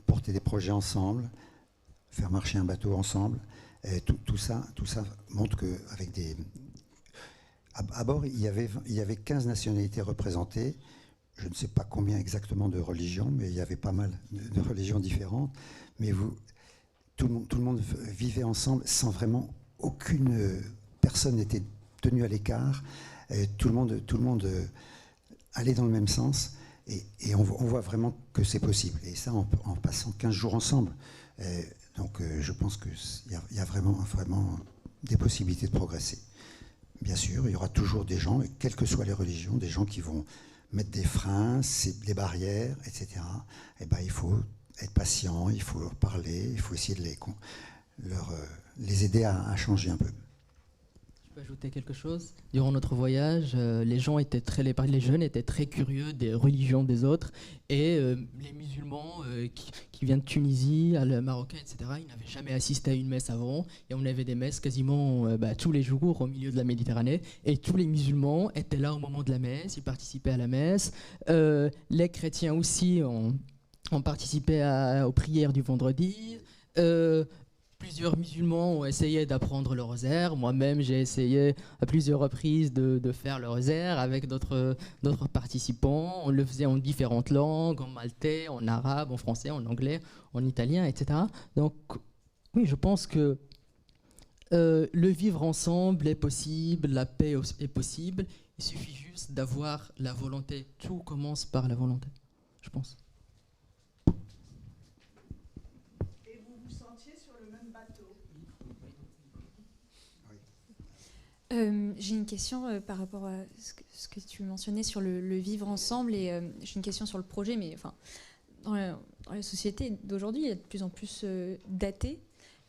porter des projets ensemble, faire marcher un bateau ensemble. Tout ça montre qu'avec des... À bord, il y avait 15 nationalités représentées. Je ne sais pas combien exactement de religions, mais il y avait pas mal de religions différentes. Mais tout le monde vivait ensemble sans vraiment... Aucune personne n'était tenue à l'écart. Tout le monde allait dans le même sens. Et on voit vraiment que c'est possible. Et ça, en passant 15 jours ensemble. Donc je pense qu'il y a vraiment des possibilités de progresser. Bien sûr, il y aura toujours des gens, quelles que soient les religions, des gens qui vont mettre des freins, des barrières, etc. Et ben, il faut être patient, il faut leur parler, il faut essayer de les aider à changer un peu. Je peux ajouter quelque chose. Durant notre voyage, les jeunes étaient très curieux des religions des autres, et les musulmans qui viennent de Tunisie, les Marocains, etc., ils n'avaient jamais assisté à une messe avant, et on avait des messes quasiment tous les jours au milieu de la Méditerranée, et tous les musulmans étaient là au moment de la messe, ils participaient à la messe. Les chrétiens aussi ont participé aux prières du vendredi. Plusieurs musulmans ont essayé d'apprendre le rosaire. Moi-même, j'ai essayé à plusieurs reprises de faire le rosaire avec d'autres participants. On le faisait en différentes langues, en maltais, en arabe, en français, en anglais, en italien, etc. Donc, oui, je pense que le vivre ensemble est possible, la paix est possible. Il suffit juste d'avoir la volonté. Tout commence par la volonté, je pense. J'ai une question par rapport à ce que tu mentionnais sur le vivre ensemble, et j'ai une question sur le projet, mais enfin, dans la société d'aujourd'hui, il y a de plus en plus d'athées.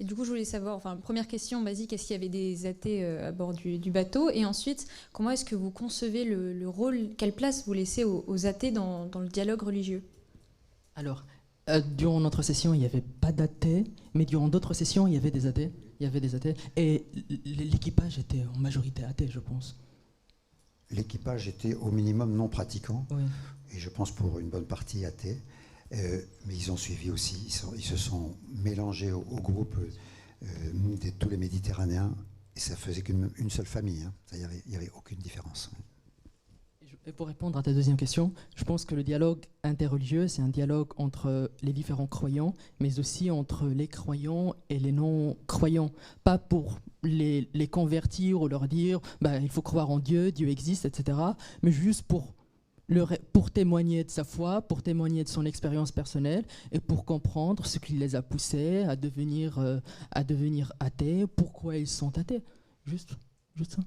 Et du coup, je voulais savoir, enfin, première question basique, est-ce qu'il y avait des athées à bord du bateau? Et ensuite, comment est-ce que vous concevez le rôle, quelle place vous laissez aux athées dans le dialogue religieux? Alors, durant notre session, il n'y avait pas d'athées, mais durant d'autres sessions, il y avait des athées. Et l'équipage était en majorité athée, je pense. L'équipage était au minimum non pratiquant, oui. Et je pense pour une bonne partie athée. Mais ils ont suivi aussi, ils se sont mélangés au groupe de tous les Méditerranéens, et ça faisait qu'une seule famille. Hein. Il n'y avait aucune différence. Et pour répondre à ta deuxième question, je pense que le dialogue interreligieux, c'est un dialogue entre les différents croyants, mais aussi entre les croyants et les non-croyants. Pas pour les convertir ou leur dire il faut croire en Dieu, Dieu existe, etc. Mais juste pour témoigner de sa foi, pour témoigner de son expérience personnelle, et pour comprendre ce qui les a poussés à devenir athées, pourquoi ils sont athées. Juste ça.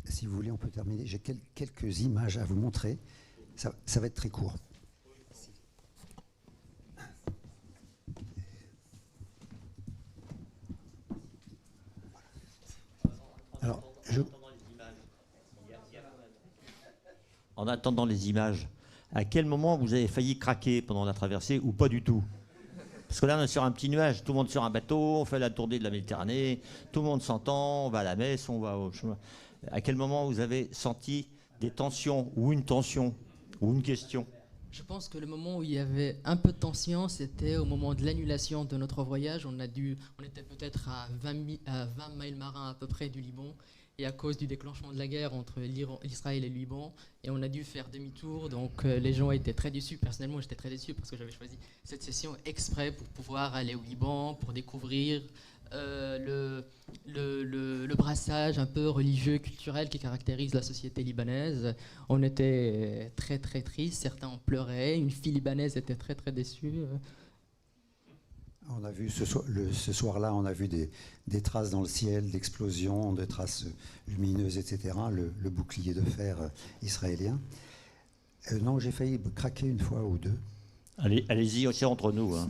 Si vous voulez, on peut terminer. J'ai quelques images à vous montrer. Ça va être très court. Alors, en attendant les images, à quel moment vous avez failli craquer pendant la traversée ou pas du tout? Parce que là, on est sur un petit nuage, tout le monde sur un bateau, on fait la tournée de la Méditerranée, tout le monde s'entend, on va à la messe, on va au chemin. À quel moment vous avez senti des tensions ou une tension ou une question? Je pense que le moment où il y avait un peu de tension, c'était au moment de l'annulation de notre voyage. On était peut-être à 20 miles marins à peu près du Liban. Et à cause du déclenchement de la guerre entre Israël et le Liban, et on a dû faire demi-tour, donc les gens étaient très déçus. Personnellement, j'étais très déçu parce que j'avais choisi cette session exprès pour pouvoir aller au Liban, pour découvrir le brassage un peu religieux, culturel qui caractérise la société libanaise. On était très très tristes, certains en pleuraient, une fille libanaise était très très déçue. On a vu ce soir-là, on a vu des traces dans le ciel, d'explosions, des traces lumineuses, etc. Le bouclier de fer israélien. Non, j'ai failli craquer une fois ou deux. Allez-y aussi entre nous. Hein.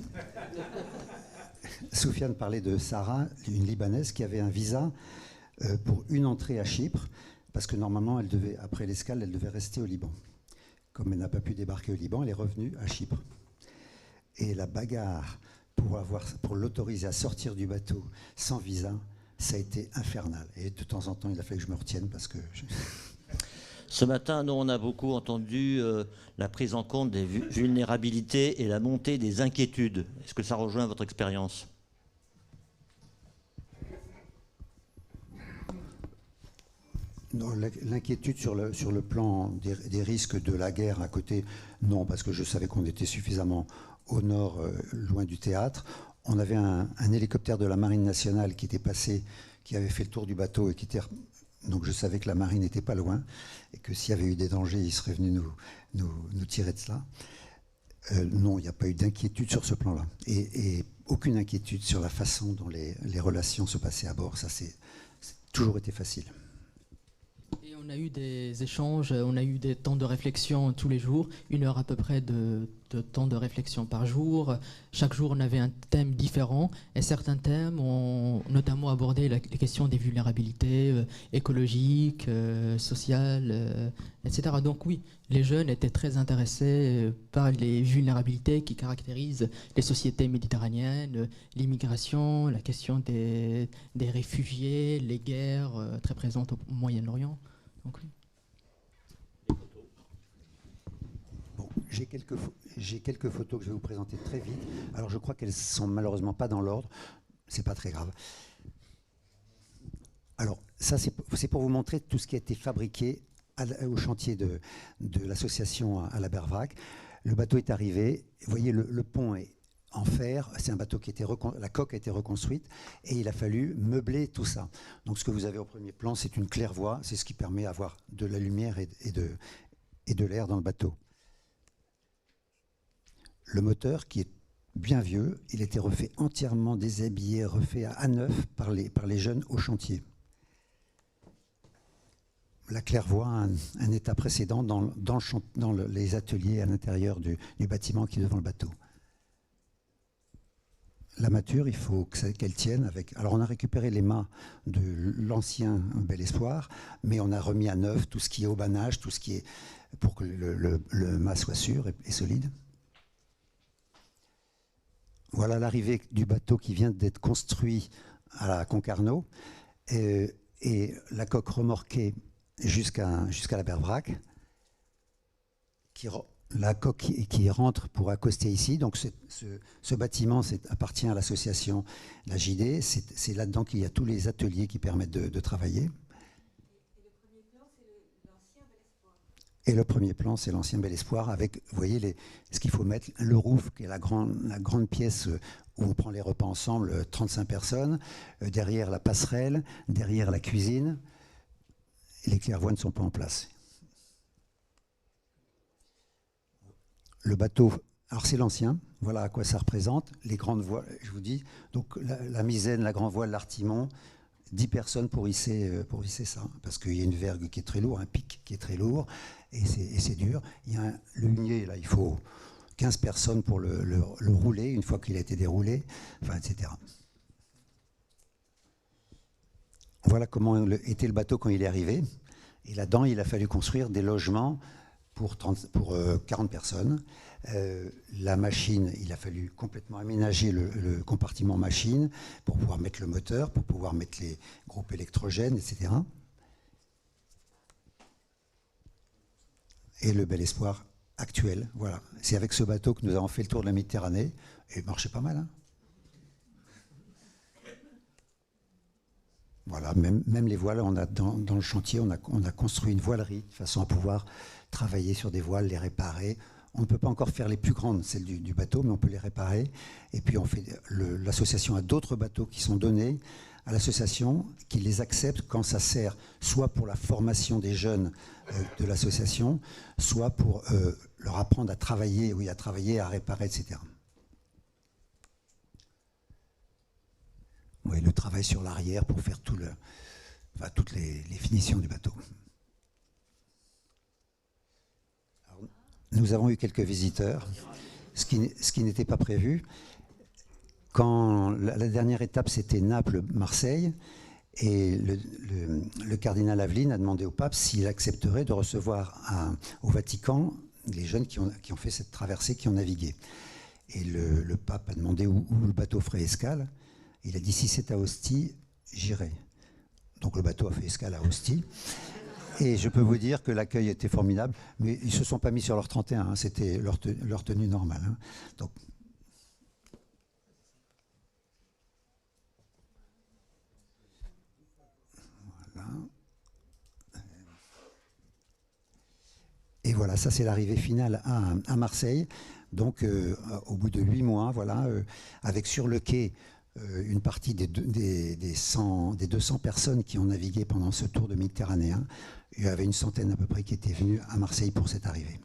Soufiane parlait de Sarah, une Libanaise qui avait un visa pour une entrée à Chypre, parce que normalement, après l'escale, elle devait rester au Liban. Comme elle n'a pas pu débarquer au Liban, elle est revenue à Chypre. Et la bagarre pour l'autoriser à sortir du bateau sans visa, ça a été infernal. Et de temps en temps, il a fallu que je me retienne parce que... Ce matin, nous, on a beaucoup entendu la prise en compte des vulnérabilités et la montée des inquiétudes. Est-ce que ça rejoint votre expérience? L'inquiétude sur le plan des risques de la guerre à côté, non, parce que je savais qu'on était suffisamment au nord, loin du théâtre. On avait un hélicoptère de la Marine nationale qui était passé, qui avait fait le tour du bateau et qui était... Donc je savais que la marine n'était pas loin et que s'il y avait eu des dangers, ils seraient venus nous tirer de cela. Non, il n'y a pas eu d'inquiétude sur ce plan-là. Et aucune inquiétude sur la façon dont les relations se passaient à bord. Ça, c'est toujours été facile. Et on a eu des échanges, on a eu des temps de réflexion tous les jours, 1 heure à peu près de temps de réflexion par jour. Chaque jour, on avait un thème différent et certains thèmes ont notamment abordé les questions des vulnérabilités écologiques, sociales, etc. Donc oui, les jeunes étaient très intéressés par les vulnérabilités qui caractérisent les sociétés méditerranéennes, l'immigration, la question des réfugiés, les guerres très présentes au Moyen-Orient. Donc, oui. Bon, j'ai quelques photos que je vais vous présenter très vite. Alors je crois qu'elles sont malheureusement pas dans l'ordre. C'est pas très grave. Alors ça c'est pour vous montrer tout ce qui a été fabriqué au chantier de l'association à la Bervrac. Le bateau est arrivé. Vous voyez le pont est en fer. C'est un bateau qui la coque a été reconstruite et il a fallu meubler tout ça. Donc ce que vous avez au premier plan, c'est une claire-voie. C'est ce qui permet d'avoir de la lumière et de l'air dans le bateau. Le moteur, qui est bien vieux, il était refait entièrement, déshabillé, refait à neuf par les jeunes au chantier. La claire-voie a un état précédent dans les ateliers à l'intérieur du bâtiment qui est devant le bateau. La mâture, il faut qu'elle tienne avec... Alors on a récupéré les mâts de l'ancien Bel Espoir, mais on a remis à neuf tout ce qui est haubanage, tout ce qui est pour que le mât soit sûr et solide. Voilà l'arrivée du bateau qui vient d'être construit à la Concarneau et la coque remorquée jusqu'à la Bervrac, la coque qui rentre pour accoster ici. Donc ce bâtiment appartient à l'association la JD. C'est là-dedans qu'il y a tous les ateliers qui permettent de travailler. Et le premier plan, c'est l'ancien Bel Espoir avec, vous voyez, ce qu'il faut mettre, le roof, qui est la grande pièce où on prend les repas ensemble, 35 personnes, derrière la passerelle, derrière la cuisine. Et les claire-voies ne sont pas en place. Le bateau, alors c'est l'ancien, voilà à quoi ça représente. Les grandes voiles, je vous dis, donc la misaine, la grand voile, l'artimon, 10 personnes pour hisser ça, parce qu'il y a une vergue qui est très lourde, un pic qui est très lourd, et c'est dur. Il y a le hunier, là, il faut 15 personnes pour le rouler, une fois qu'il a été déroulé, enfin, etc. Voilà comment était le bateau quand il est arrivé. Et là-dedans, il a fallu construire des logements pour 40 personnes. La machine, il a fallu complètement aménager le compartiment machine pour pouvoir mettre le moteur, pour pouvoir mettre les groupes électrogènes, etc. Et le Bel Espoir actuel, voilà. C'est avec ce bateau que nous avons fait le tour de la Méditerranée, et il marchait pas mal, hein. Voilà, même les voiles, dans le chantier, on a construit une voilerie de façon à pouvoir travailler sur des voiles, les réparer. On ne peut pas encore faire les plus grandes, celles du bateau, mais on peut les réparer. Et puis l'association a d'autres bateaux qui sont donnés à l'association, qui les accepte quand ça sert soit pour la formation des jeunes de l'association, soit pour leur apprendre à travailler, à réparer, etc. Oui, le travail sur l'arrière pour faire toutes les finitions du bateau. Alors, nous avons eu quelques visiteurs, ce qui n'était pas prévu. Quand la dernière étape, c'était Naples-Marseille, et le cardinal Aveline a demandé au pape s'il accepterait de recevoir au Vatican les jeunes qui ont fait cette traversée, qui ont navigué. Et le pape a demandé où le bateau ferait escale. Il a dit, si c'est à Ostie, j'irai. Donc le bateau a fait escale à Ostie. Et je peux vous dire que l'accueil était formidable, mais ils ne se sont pas mis sur leur 31, hein, c'était leur tenue normale. Hein. Donc, voilà. Et voilà, ça c'est l'arrivée finale à Marseille. Donc au bout de 8 mois, voilà, avec sur le quai une partie des 200 personnes qui ont navigué pendant ce tour de Méditerranéen. Il y avait une centaine à peu près qui étaient venues à Marseille pour cette arrivée.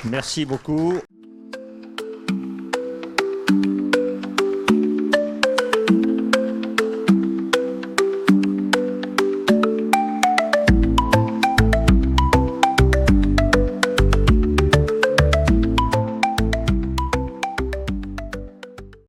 Merci beaucoup.